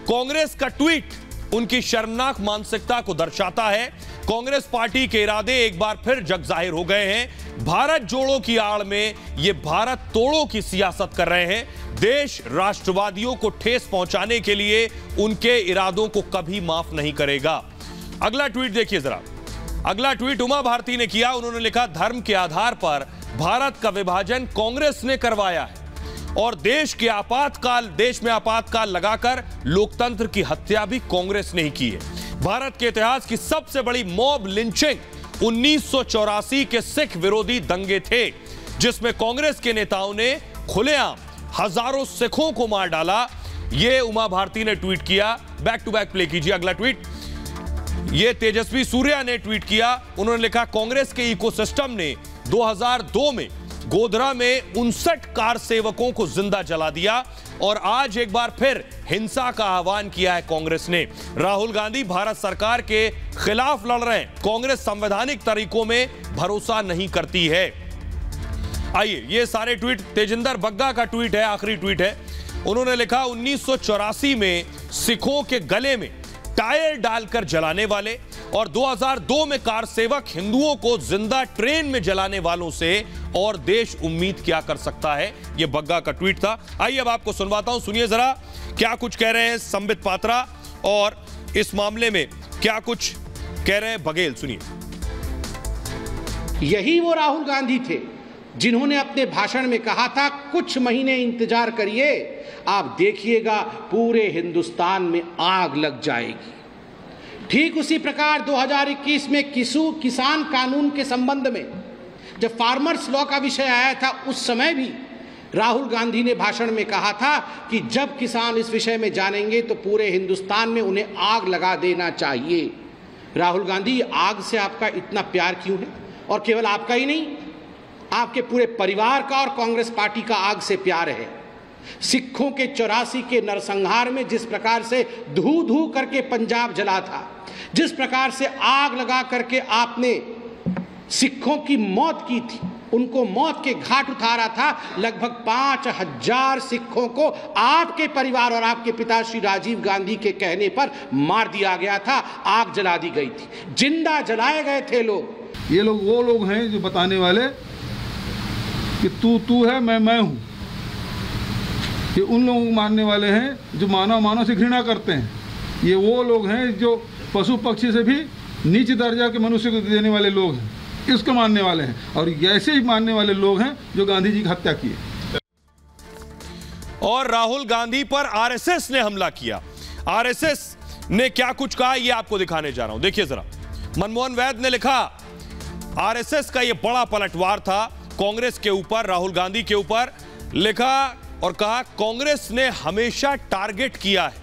कांग्रेस का ट्वीट उनकी शर्मनाक मानसिकता को दर्शाता है। कांग्रेस पार्टी के इरादे एक बार फिर जग जाहिर हो गए हैं। भारत जोड़ो की आड़ में ये भारत तोड़ो की सियासत कर रहे हैं। देश राष्ट्रवादियों को ठेस पहुंचाने के लिए उनके इरादों को कभी माफ नहीं करेगा। अगला ट्वीट देखिए जरा। अगला ट्वीट उमा भारती ने किया। उन्होंने लिखा, धर्म के आधार पर भारत का विभाजन कांग्रेस ने करवाया है और देश में आपातकाल लगाकर लोकतंत्र की हत्या भी कांग्रेस ने ही की है। भारत के इतिहास की सबसे बड़ी मॉब लिंचिंग 1984 के सिख विरोधी दंगे थे, जिसमें कांग्रेस के नेताओं ने खुलेआम हजारों सिखों को मार डाला। यह उमा भारती ने ट्वीट किया। बैक टू बैक प्ले कीजिए अगला ट्वीट। यह तेजस्वी सूर्या ने ट्वीट किया। उन्होंने लिखा, कांग्रेस के इकोसिस्टम ने 2002 में गोधरा में 59 कार सेवकों को जिंदा जला दिया और आज एक बार फिर हिंसा का आह्वान किया है कांग्रेस ने। राहुल गांधी भारत सरकार के खिलाफ लड़ रहे हैं। कांग्रेस संवैधानिक तरीकों में भरोसा नहीं करती है। आइए, ये सारे ट्वीट, तेजिंदर बग्गा का ट्वीट है, आखिरी ट्वीट है। उन्होंने लिखा, 1984 में सिखों के गले में टायर डालकर जलाने वाले और 2002 में कार सेवक हिंदुओं को जिंदा ट्रेन में जलाने वालों से और देश उम्मीद क्या कर सकता है। यह बग्गा का ट्वीट था। आइए अब आपको सुनवाता हूं, सुनिए जरा क्या कुछ कह रहे हैं संबित पात्रा और इस मामले में क्या कुछ कह रहे हैं बघेल। सुनिए। यही वो राहुल गांधी थे जिन्होंने अपने भाषण में कहा था, कुछ महीने इंतजार करिए, आप देखिएगा पूरे हिंदुस्तान में आग लग जाएगी। ठीक उसी प्रकार 2021 में किसान कानून के संबंध में जब फार्मर्स लॉ का विषय आया था, उस समय भी राहुल गांधी ने भाषण में कहा था कि जब किसान इस विषय में जानेंगे तो पूरे हिंदुस्तान में उन्हें आग लगा देना चाहिए। राहुल गांधी, आग से आपका इतना प्यार क्यों है? और केवल आपका ही नहीं, आपके पूरे परिवार का और कांग्रेस पार्टी का आग से प्यार है। सिखों के 84 के नरसंहार में जिस प्रकार से धू धू करके पंजाब जला था, जिस प्रकार से आग लगा करके आपने सिखों की मौत की थी, उनको मौत के घाट उतारा था, लगभग 5000 सिखों को आपके परिवार और आपके पिता श्री राजीव गांधी के कहने पर मार दिया गया था, आग जला दी गई थी, जिंदा जलाए गए थे लोग। ये लोग वो लोग हैं जो बताने वाले कि तू है, मैं हूं। ये उन लोगों को मारने वाले हैं जो मानव से घृणा करते हैं। ये वो लोग हैं जो पशु पक्षी से भी नीचे दर्जा के मनुष्य को देने वाले लोग हैं, इसको मानने वाले हैं। और ऐसे ही मानने वाले लोग हैं जो गांधी जी की हत्या की है। और राहुल गांधी पर आरएसएस ने हमला किया। आरएसएस ने क्या कुछ कहा ये आपको दिखाने जा रहा हूं, देखिए जरा। मनमोहन वैद ने लिखा, आरएसएस का यह बड़ा पलटवार था कांग्रेस के ऊपर, राहुल गांधी के ऊपर। लिखा और कहा, कांग्रेस ने हमेशा टारगेट किया है।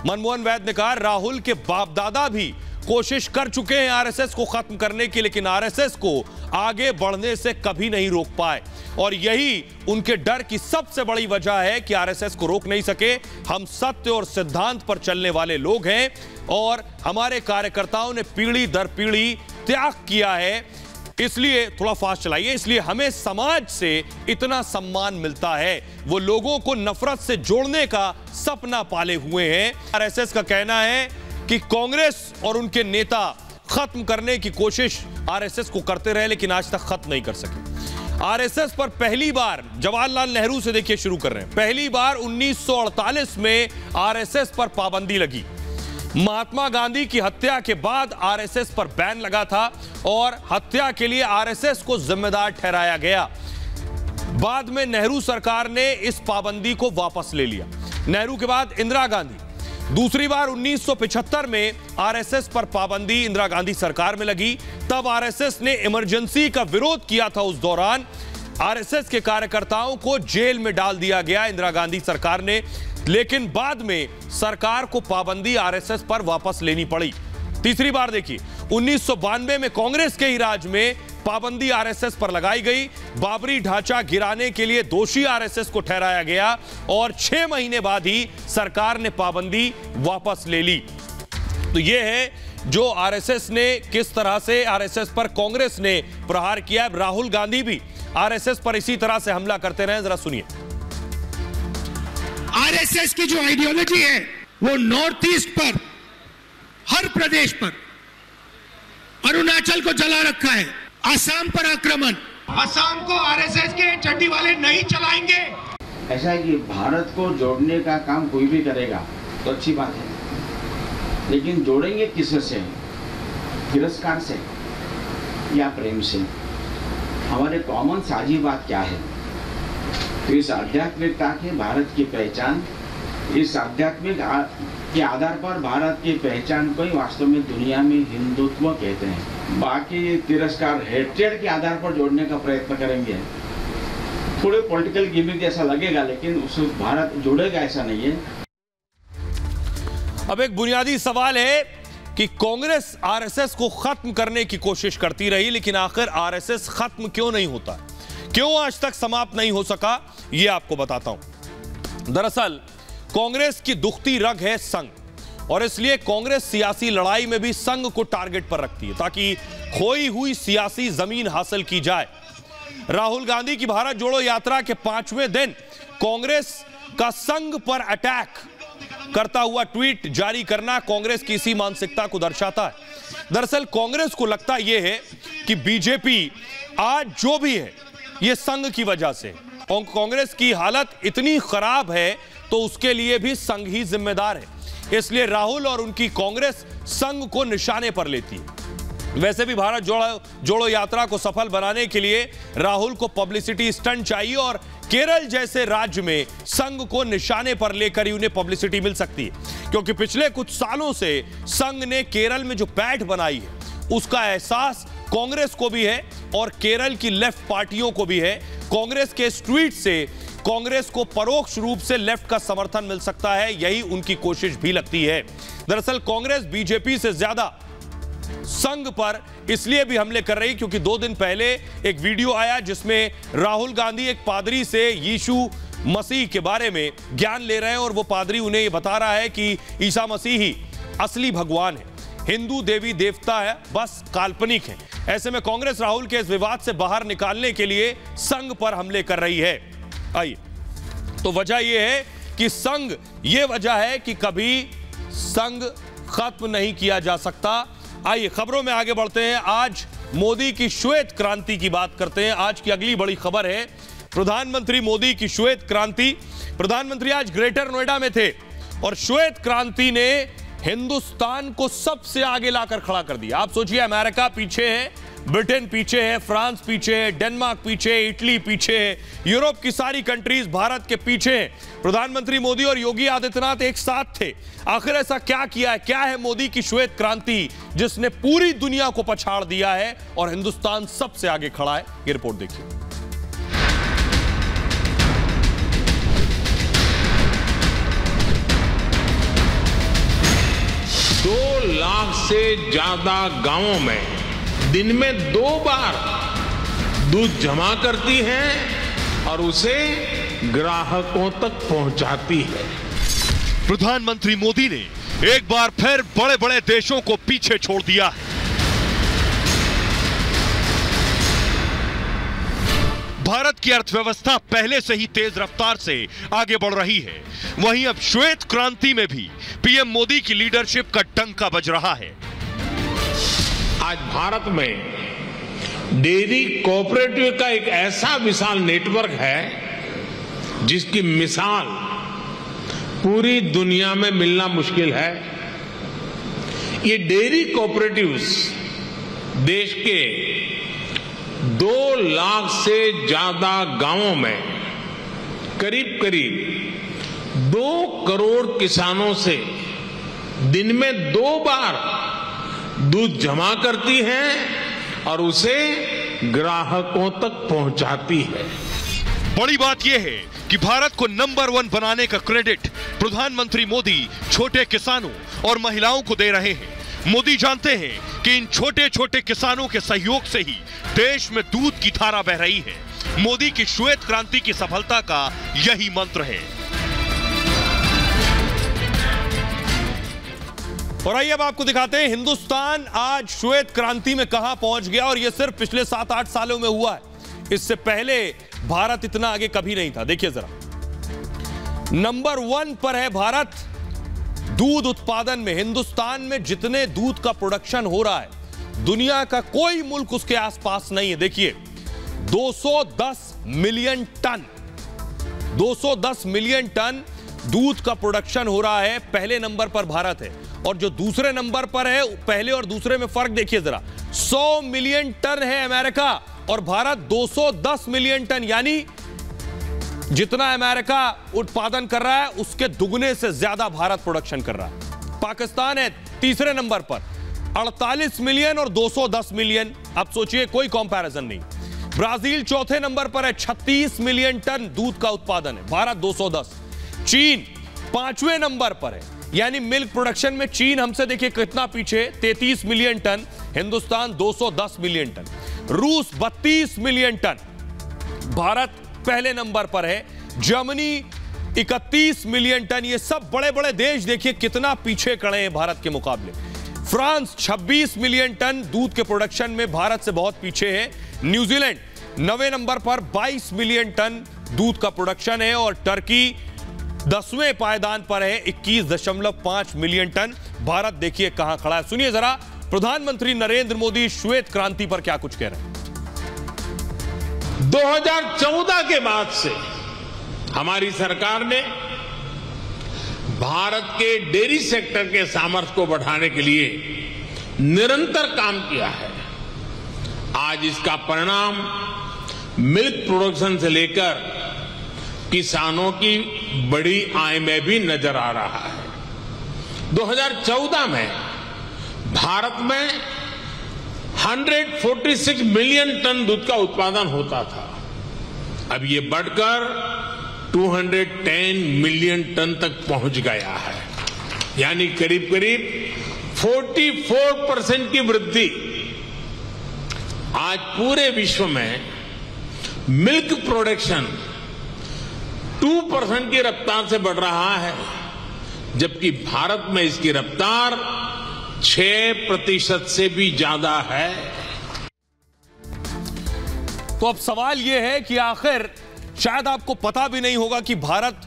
मनमोहन वैद ने कहा, राहुल के बाप दादा भी कोशिश कर चुके हैं आरएसएस को खत्म करने की, लेकिन आरएसएस को आगे बढ़ने से कभी नहीं रोक पाए और यही उनके डर की सबसे बड़ी वजह है कि आरएसएस को रोक नहीं सके। हम सत्य और सिद्धांत पर चलने वाले लोग हैं और हमारे कार्यकर्ताओं ने पीढ़ी दर पीढ़ी त्याग किया है, इसलिए थोड़ा फास्ट चलाइए, इसलिए हमें समाज से इतना सम्मान मिलता है। वो लोगों को नफरत से जोड़ने का सपना पाले हुए हैं। आरएसएस का कहना है कि कांग्रेस और उनके नेता खत्म करने की कोशिश आरएसएस को करते रहे, लेकिन आज तक खत्म नहीं कर सके। आरएसएस पर पहली बार जवाहरलाल नेहरू से देखिए शुरू कर रहे हैं। पहली बार 1948 में आरएसएस पर पाबंदी लगी। महात्मा गांधी की हत्या के बाद आरएसएस पर बैन लगा था और हत्या के लिए आरएसएस को जिम्मेदार ठहराया गया। बाद में नेहरू सरकार ने इस पाबंदी को वापस ले लिया। नेहरू के बाद इंदिरा गांधी, दूसरी बार 1975 में आरएसएस पर पाबंदी इंदिरा गांधी सरकार में लगी। तब आरएसएस ने इमरजेंसी का विरोध किया था। उस दौरान आरएसएस के कार्यकर्ताओं को जेल में डाल दिया गया इंदिरा गांधी सरकार ने, लेकिन बाद में सरकार को पाबंदी आरएसएस पर वापस लेनी पड़ी। तीसरी बार देखिए 1992 में कांग्रेस के ही राज में पाबंदी आरएसएस पर लगाई गई। बाबरी ढांचा गिराने के लिए दोषी आरएसएस को ठहराया गया और 6 महीने बाद ही सरकार ने पाबंदी वापस ले ली। तो ये है जो आरएसएस ने किस तरह से आरएसएस पर कांग्रेस ने प्रहार किया। राहुल गांधी भी आरएसएस पर इसी तरह से हमला करते रहे, जरा सुनिए। आरएसएस की जो आइडियोलॉजी है वो नॉर्थ ईस्ट पर, हर प्रदेश पर, अरुणाचल को जला रखा है, असम पर आक्रमण, असम को आरएसएस के चड्डी वाले नहीं चलाएंगे। ऐसा है कि भारत को जोड़ने का काम कोई भी करेगा तो अच्छी बात है, लेकिन जोड़ेंगे किससे? तिरस्कार से या प्रेम से? हमारे कॉमन साझी बात क्या है? तो इस आध्यात्मिकता के भारत की पहचान, इस आध्यात्मिक के आधार पर भारत की पहचान को ही वास्तव में दुनिया में हिंदुत्व कहते हैं। बाकी तिरस्कार, हेट्रेड के आधार पर जोड़ने का प्रयत्न करेंगे, थोड़े पॉलिटिकल गिमिक जैसा लगेगा, लेकिन उससे भारत जुड़ेगा ऐसा नहीं है। अब एक बुनियादी सवाल है कि कांग्रेस आरएसएस को खत्म करने की कोशिश करती रही, लेकिन आखिर आरएसएस खत्म क्यों नहीं होता, क्यों आज तक समाप्त नहीं हो सका, यह आपको बताता हूं। दरअसल कांग्रेस की दुखती रग है संघ, और इसलिए कांग्रेस सियासी लड़ाई में भी संघ को टारगेट पर रखती है ताकि खोई हुई सियासी जमीन हासिल की जाए। राहुल गांधी की भारत जोड़ो यात्रा के 5वें दिन कांग्रेस का संघ पर अटैक करता हुआ ट्वीट जारी करना कांग्रेस की इसी मानसिकता को दर्शाता है। दरअसल कांग्रेस को लगता यह है कि बीजेपी आज जो भी है यह संघ की वजह से, और कांग्रेस की हालत इतनी खराब है तो उसके लिए भी संघ ही जिम्मेदार है। इसलिए राहुल और उनकी कांग्रेस संघ को निशाने पर लेती है। वैसे भी भारत जोड़ो यात्रा को सफल बनाने के लिए राहुल को पब्लिसिटी स्टंट चाहिए, और केरल जैसे राज्य में संघ को निशाने पर लेकर ही उन्हें पब्लिसिटी मिल सकती है, क्योंकि पिछले कुछ सालों से संघ ने केरल में जो पैठ बनाई है उसका एहसास कांग्रेस को भी है और केरल की लेफ्ट पार्टियों को भी है। कांग्रेस के इस ट्वीट से कांग्रेस को परोक्ष रूप से लेफ्ट का समर्थन मिल सकता है, यही उनकी कोशिश भी लगती है। दरअसल कांग्रेस बीजेपी से ज्यादा संघ पर इसलिए भी हमले कर रही क्योंकि 2 दिन पहले एक वीडियो आया जिसमें राहुल गांधी एक पादरी से यीशु मसीह के बारे में ज्ञान ले रहे हैं, और वो पादरी उन्हें ये बता रहा है कि ईसा मसीह ही असली भगवान है, हिंदू देवी देवता है बस काल्पनिक है। ऐसे में कांग्रेस राहुल के इस विवाद से बाहर निकालने के लिए संघ पर हमले कर रही है। आइए, तो वजह यह है कि संघ, ये वजह है कि कभी संघ खत्म नहीं किया जा सकता। आइए खबरों में आगे बढ़ते हैं। आज मोदी की श्वेत क्रांति की बात करते हैं। आज की अगली बड़ी खबर है प्रधानमंत्री मोदी की श्वेत क्रांति। प्रधानमंत्री आज ग्रेटर नोएडा में थे और श्वेत क्रांति ने हिंदुस्तान को सबसे आगे लाकर खड़ा कर दिया। आप सोचिए, अमेरिका पीछे है, ब्रिटेन पीछे है, फ्रांस पीछे है, डेनमार्क पीछे है, इटली पीछे है, यूरोप की सारी कंट्रीज भारत के पीछे हैं। प्रधानमंत्री मोदी और योगी आदित्यनाथ एक साथ थे। आखिर ऐसा क्या किया है, क्या है मोदी की श्वेत क्रांति जिसने पूरी दुनिया को पछाड़ दिया है और हिंदुस्तान सबसे आगे खड़ा है? ये रिपोर्ट देखिए। 2 लाख से ज्यादा गांवों में दिन में 2 बार दूध जमा करती है और उसे ग्राहकों तक पहुंचाती है। प्रधानमंत्री मोदी ने एक बार फिर बड़े बड़े देशों को पीछे छोड़ दिया है। भारत की अर्थव्यवस्था पहले से ही तेज रफ्तार से आगे बढ़ रही है। वहीं अब श्वेत क्रांति में भी पीएम मोदी की लीडरशिप का डंका बज रहा है। आज भारत में डेयरी कोऑपरेटिव का एक ऐसा विशाल नेटवर्क है जिसकी मिसाल पूरी दुनिया में मिलना मुश्किल है। ये डेयरी कोऑपरेटिव्स देश के 2 लाख से ज्यादा गांवों में करीब करीब 2 करोड़ किसानों से दिन में 2 बार दूध जमा करती है और उसे ग्राहकों तक पहुंचाती है। बड़ी बात यह है कि भारत को नंबर 1 बनाने का क्रेडिट प्रधानमंत्री मोदी छोटे किसानों और महिलाओं को दे रहे हैं। मोदी जानते हैं कि इन छोटे छोटे किसानों के सहयोग से ही देश में दूध की धारा बह रही है। मोदी की श्वेत क्रांति की सफलता का यही मंत्र है। और आइए अब आपको दिखाते हैं हिंदुस्तान आज श्वेत क्रांति में कहां पहुंच गया, और यह सिर्फ पिछले 7-8 सालों में हुआ है। इससे पहले भारत इतना आगे कभी नहीं था। देखिए जरा, नंबर 1 पर है भारत दूध उत्पादन में। हिंदुस्तान में जितने दूध का प्रोडक्शन हो रहा है, दुनिया का कोई मुल्क उसके आसपास नहीं है। देखिए 210 मिलियन टन, 210 मिलियन टन दूध का प्रोडक्शन हो रहा है। पहले नंबर पर भारत है, और जो दूसरे नंबर पर है, पहले और दूसरे में फर्क देखिए जरा, 100 मिलियन टन है अमेरिका, और भारत 210 मिलियन टन, यानी जितना अमेरिका उत्पादन कर रहा है उसके दुगने से ज्यादा भारत प्रोडक्शन कर रहा है। पाकिस्तान है तीसरे नंबर पर, 48 मिलियन और 210 मिलियन। अब सोचिए, कोई कंपैरिजन नहीं। ब्राजील चौथे नंबर पर है, 36 मिलियन टन दूध का उत्पादन है, भारत 210। चीन 5वें नंबर पर है, यानी मिल्क प्रोडक्शन में चीन हमसे देखिए कितना पीछे, 33 million ton, Hindustan 210 million ton. रूस 32 मिलियन टन, भारत पहले नंबर पर है। Germany 31 million ton. ये सब बड़े बड़े देश देखिए कितना पीछे खड़े हैं भारत के मुकाबले। फ्रांस 26 मिलियन टन दूध के प्रोडक्शन में भारत से बहुत पीछे है। न्यूजीलैंड 9वें नंबर पर 22 मिलियन टन दूध का प्रोडक्शन है, और टर्की 10वें पायदान पर है, 21.5 मिलियन टन। भारत देखिए कहां खड़ा है। सुनिए जरा प्रधानमंत्री नरेंद्र मोदी श्वेत क्रांति पर क्या कुछ कह रहे हैं। 2014 के बाद से हमारी सरकार ने भारत के डेयरी सेक्टर के सामर्थ्य को बढ़ाने के लिए निरंतर काम किया है। आज इसका परिणाम मिल्क प्रोडक्शन से लेकर किसानों की बड़ी आय में भी नजर आ रहा है। 2014 में भारत में 146 मिलियन टन दूध का उत्पादन होता था। अब ये बढ़कर 210 मिलियन टन तक पहुंच गया है, यानी करीब करीब 44% की वृद्धि। आज पूरे विश्व में मिल्क प्रोडक्शन 2% की रफ्तार से बढ़ रहा है, जबकि भारत में इसकी रफ्तार 6% से भी ज्यादा है। तो अब सवाल यह है कि आखिर शायद आपको पता भी नहीं होगा कि भारत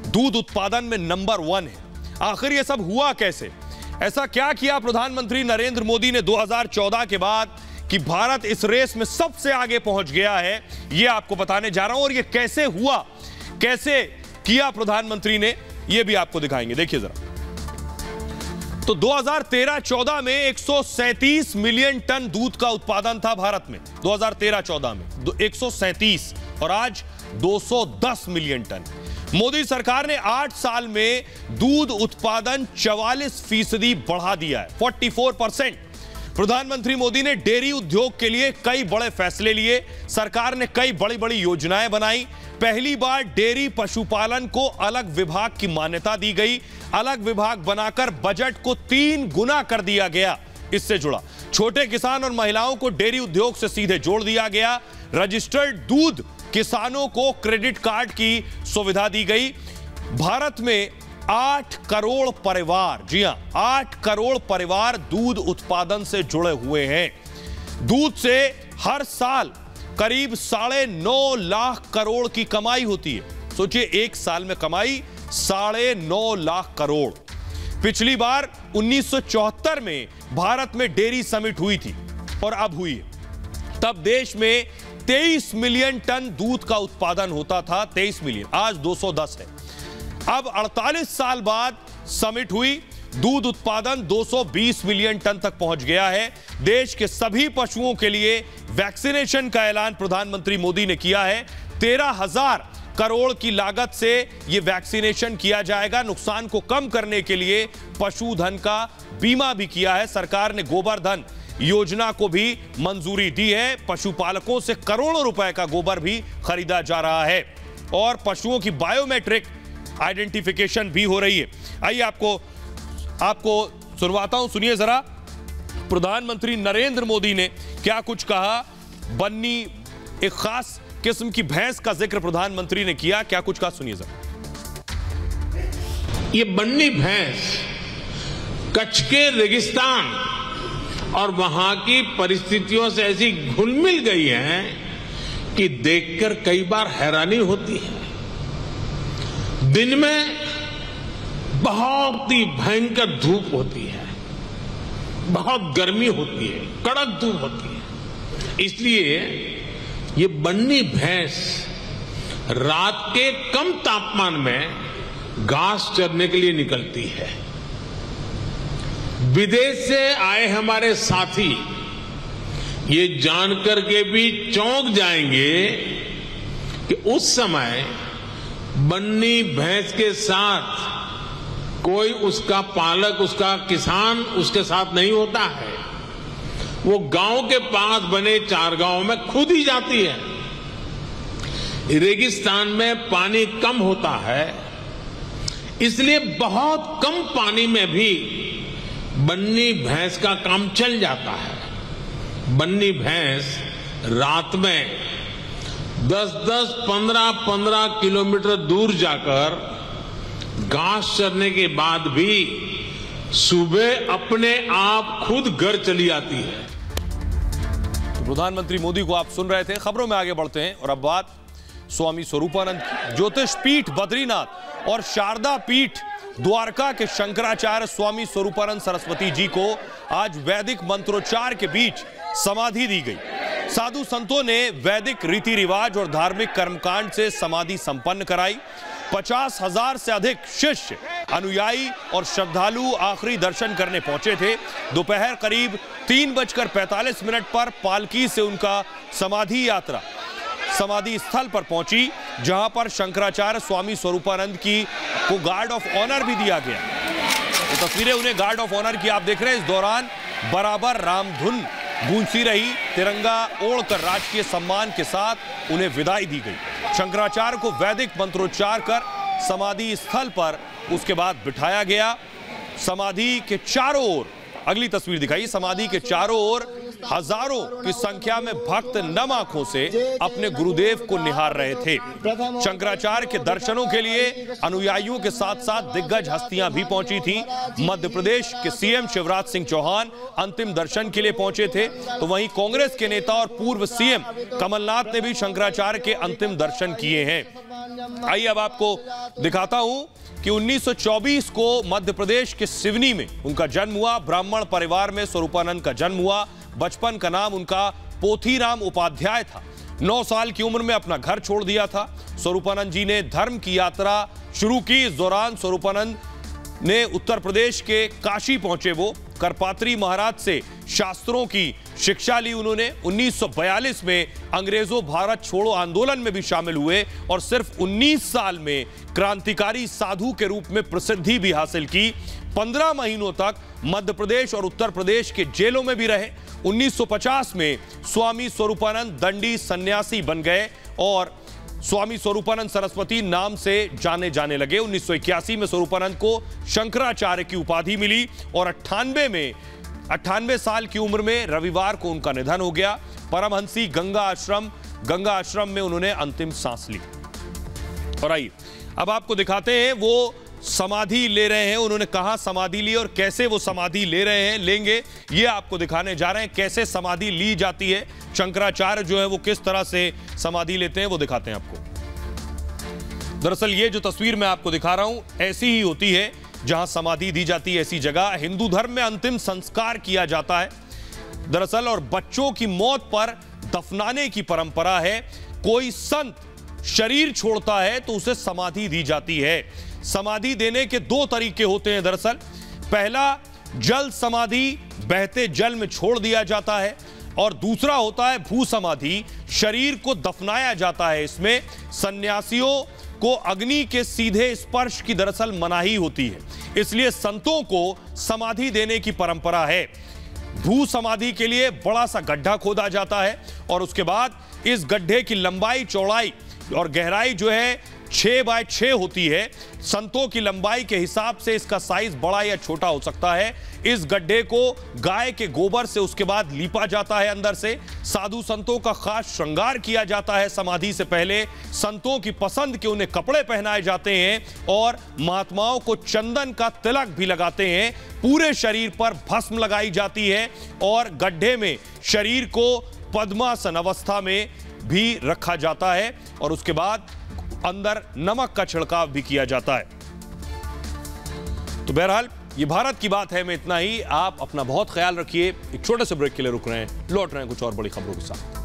दूध उत्पादन में नंबर 1 है। आखिर यह सब हुआ कैसे? ऐसा क्या किया प्रधानमंत्री नरेंद्र मोदी ने 2014 के बाद कि भारत इस रेस में सबसे आगे पहुंच गया है? यह आपको बताने जा रहा हूं, और यह कैसे हुआ, कैसे किया प्रधानमंत्री ने, यह भी आपको दिखाएंगे। देखिए जरा, तो 2013-14 में 137 मिलियन टन दूध का उत्पादन था भारत में। 2013-14 में 137, और आज 210 मिलियन टन। मोदी सरकार ने 8 साल में दूध उत्पादन 44% बढ़ा दिया है, 44%। प्रधानमंत्री मोदी ने डेयरी उद्योग के लिए कई बड़े फैसले लिए। सरकार ने कई बड़ी बड़ी योजनाएं बनाई। पहली बार डेयरी पशुपालन को अलग विभाग की मान्यता दी गई। अलग विभाग बनाकर बजट को 3 गुना कर दिया गया। इससे जुड़ा छोटे किसान और महिलाओं को डेयरी उद्योग से सीधे जोड़ दिया गया। रजिस्टर्ड दूध किसानों को क्रेडिट कार्ड की सुविधा दी गई। भारत में 8 करोड़ परिवार, जी हां, 8 करोड़ परिवार दूध उत्पादन से जुड़े हुए हैं। दूध से हर साल करीब 9.5 लाख करोड़ की कमाई होती है। सोचिए, एक साल में कमाई 9.5 लाख करोड़। पिछली बार 1974 में भारत में डेयरी समिट हुई थी, और अब हुई है। तब देश में 23 मिलियन टन दूध का उत्पादन होता था, 23 मिलियन, आज 210 है। अब 48 साल बाद समिट हुई, दूध उत्पादन 220 मिलियन टन तक पहुंच गया है। देश के सभी पशुओं के लिए वैक्सीनेशन का ऐलान प्रधानमंत्री मोदी ने किया है। 13,000 करोड़ की लागत से यह वैक्सीनेशन किया जाएगा। नुकसान को कम करने के लिए पशुधन का बीमा भी किया है। सरकार ने गोबर-धन योजना को भी मंजूरी दी है। पशुपालकों से करोड़ों रुपए का गोबर भी खरीदा जा रहा है, और पशुओं की बायोमेट्रिक आइडेंटिफिकेशन भी हो रही है। आइए आपको सुनवाता हूं, सुनिए जरा प्रधानमंत्री नरेंद्र मोदी ने क्या कुछ कहा। बन्नी, एक खास किस्म की भैंस का जिक्र प्रधानमंत्री ने किया, क्या कुछ कहा, सुनिए जरा। ये बन्नी भैंस कच्छ के रेगिस्तान और वहां की परिस्थितियों से ऐसी घुल मिल गई है कि देखकर कई बार हैरानी होती है। दिन में बहुत ही भयंकर धूप होती है, बहुत गर्मी होती है, कड़क धूप होती है। इसलिए ये बन्नी भैंस रात के कम तापमान में घास चरने के लिए निकलती है। विदेश से आए हमारे साथी ये जानकर के भी चौंक जाएंगे कि उस समय बन्नी भैंस के साथ कोई उसका पालक, उसका किसान उसके साथ नहीं होता है। वो गांव के पास बने चारगांव में खुद ही जाती है। रेगिस्तान में पानी कम होता है, इसलिए बहुत कम पानी में भी बन्नी भैंस का काम चल जाता है। बन्नी भैंस रात में 10-10, 15-15 किलोमीटर दूर जाकर घास चरने के बाद भी सुबह अपने आप खुद घर चली आती है। तो प्रधानमंत्री मोदी को आप सुन रहे थे। खबरों में आगे बढ़ते हैं और अब बात स्वामी स्वरूपानंद की। ज्योतिष पीठ बद्रीनाथ और शारदा पीठ द्वारका के शंकराचार्य स्वामी स्वरूपानंद सरस्वती जी को आज वैदिक मंत्रोच्चार के बीच समाधि दी गई। साधु संतों ने वैदिक रीति रिवाज और धार्मिक कर्मकांड से समाधि संपन्न कराई। 50,000 से अधिक शिष्य, अनुयायी और श्रद्धालु आखिरी दर्शन करने पहुंचे थे। दोपहर करीब 3:45 पर पालकी से उनका समाधि यात्रा समाधि स्थल पर पहुंची, जहां पर शंकराचार्य स्वामी स्वरूपानंद की को गार्ड ऑफ ऑनर भी दिया गया। तो तस्वीरें उन्हें गार्ड ऑफ ऑनर की आप देख रहे हैं। इस दौरान बराबर रामधुन गूंजती रही। तिरंगा ओढ़कर राजकीय सम्मान के साथ उन्हें विदाई दी गई। शंकराचार्य को वैदिक मंत्रोच्चार कर समाधि स्थल पर उसके बाद बिठाया गया। समाधि के चारों ओर, अगली तस्वीर दिखाई, समाधि के चारों ओर हजारों की संख्या में भक्त नम आंखों से अपने गुरुदेव को निहार रहे थे। शंकराचार्य के दर्शनों के लिए अनुयायियों के साथ साथ दिग्गज हस्तियां भी पहुंची थी। मध्य प्रदेश के सीएम शिवराज सिंह चौहान अंतिम दर्शन के लिए पहुंचे थे, तो वहीं कांग्रेस के नेता और पूर्व सीएम कमलनाथ ने भी शंकराचार्य के अंतिम दर्शन किए हैं। आइए अब आपको दिखाता हूं कि 1924 को मध्य प्रदेश के सिवनी में उनका जन्म हुआ। ब्राह्मण परिवार में स्वरूपानंद का जन्म हुआ। बचपन का नाम उनका पोथीराम उपाध्याय था। 9 साल की उम्र में अपना घर छोड़ दिया था। स्वरूपानंद जी ने धर्म की यात्रा शुरू की। इस दौरान स्वरूपानंद ने उत्तर प्रदेश के काशी पहुंचे। वो करपात्री महाराज से शास्त्रों की शिक्षा ली उन्होंने। 1942 में अंग्रेजों भारत छोड़ो आंदोलन में भी शामिल हुए और सिर्फ 19 साल में क्रांतिकारी साधु के रूप में प्रसिद्धि भी हासिल की। 15 महीनों तक मध्य प्रदेश और उत्तर प्रदेश के जेलों में भी रहे। 1950 में स्वामी स्वरूपानंद दंडी सन्यासी बन गए और स्वामी स्वरूपानंद सरस्वती नाम से जाने जाने लगे। 1981 में स्वरूपानंद को शंकराचार्य की उपाधि मिली और 98 साल की उम्र में रविवार को उनका निधन हो गया। परमहंसी गंगा आश्रम में उन्होंने अंतिम सांस ली। और आइए अब आपको दिखाते हैं वो समाधि ले रहे हैं। उन्होंने कहां समाधि ली और कैसे वो समाधि लेंगे ये आपको दिखाने जा रहे हैं। कैसे समाधि ली जाती है, शंकराचार्य जो है वो किस तरह से समाधि लेते हैं वो दिखाते हैं आपको। दरअसल ये जो तस्वीर मैं आपको दिखा रहा हूं ऐसी ही होती है जहां समाधि दी जाती है। ऐसी जगह हिंदू धर्म में अंतिम संस्कार किया जाता है दरअसल, और बच्चों की मौत पर दफनाने की परंपरा है। कोई संत शरीर छोड़ता है तो उसे समाधि दी जाती है। समाधि देने के 2 तरीके होते हैं दरअसल। पहला, जल समाधि, बहते जल में छोड़ दिया जाता है, और दूसरा होता है भू समाधि, शरीर को दफनाया जाता है। इसमें सन्यासियों को अग्नि के सीधे स्पर्श की दरअसल मनाही होती है, इसलिए संतों को समाधि देने की परंपरा है। भू समाधि के लिए बड़ा सा गड्ढा खोदा जाता है और उसके बाद इस गड्ढे की लंबाई, चौड़ाई और गहराई जो है 6 बाय 6 होती है। संतों की लंबाई के हिसाब से इसका साइज बड़ा या छोटा हो सकता है। इस गड्ढे को गाय के गोबर से उसके बाद लीपा जाता है अंदर से। साधु संतों का खास श्रृंगार किया जाता है समाधि से पहले। संतों की पसंद के उन्हें कपड़े पहनाए जाते हैं और महात्माओं को चंदन का तिलक भी लगाते हैं। पूरे शरीर पर भस्म लगाई जाती है और गड्ढे में शरीर को पद्मासन अवस्था में भी रखा जाता है और उसके बाद अंदर नमक का छिड़काव भी किया जाता है। तो बहरहाल ये भारत की बात है में इतना ही। आप अपना बहुत ख्याल रखिए। एक छोटे से ब्रेक के लिए रुक रहे हैं, लौट रहे हैं कुछ और बड़ी खबरों के साथ।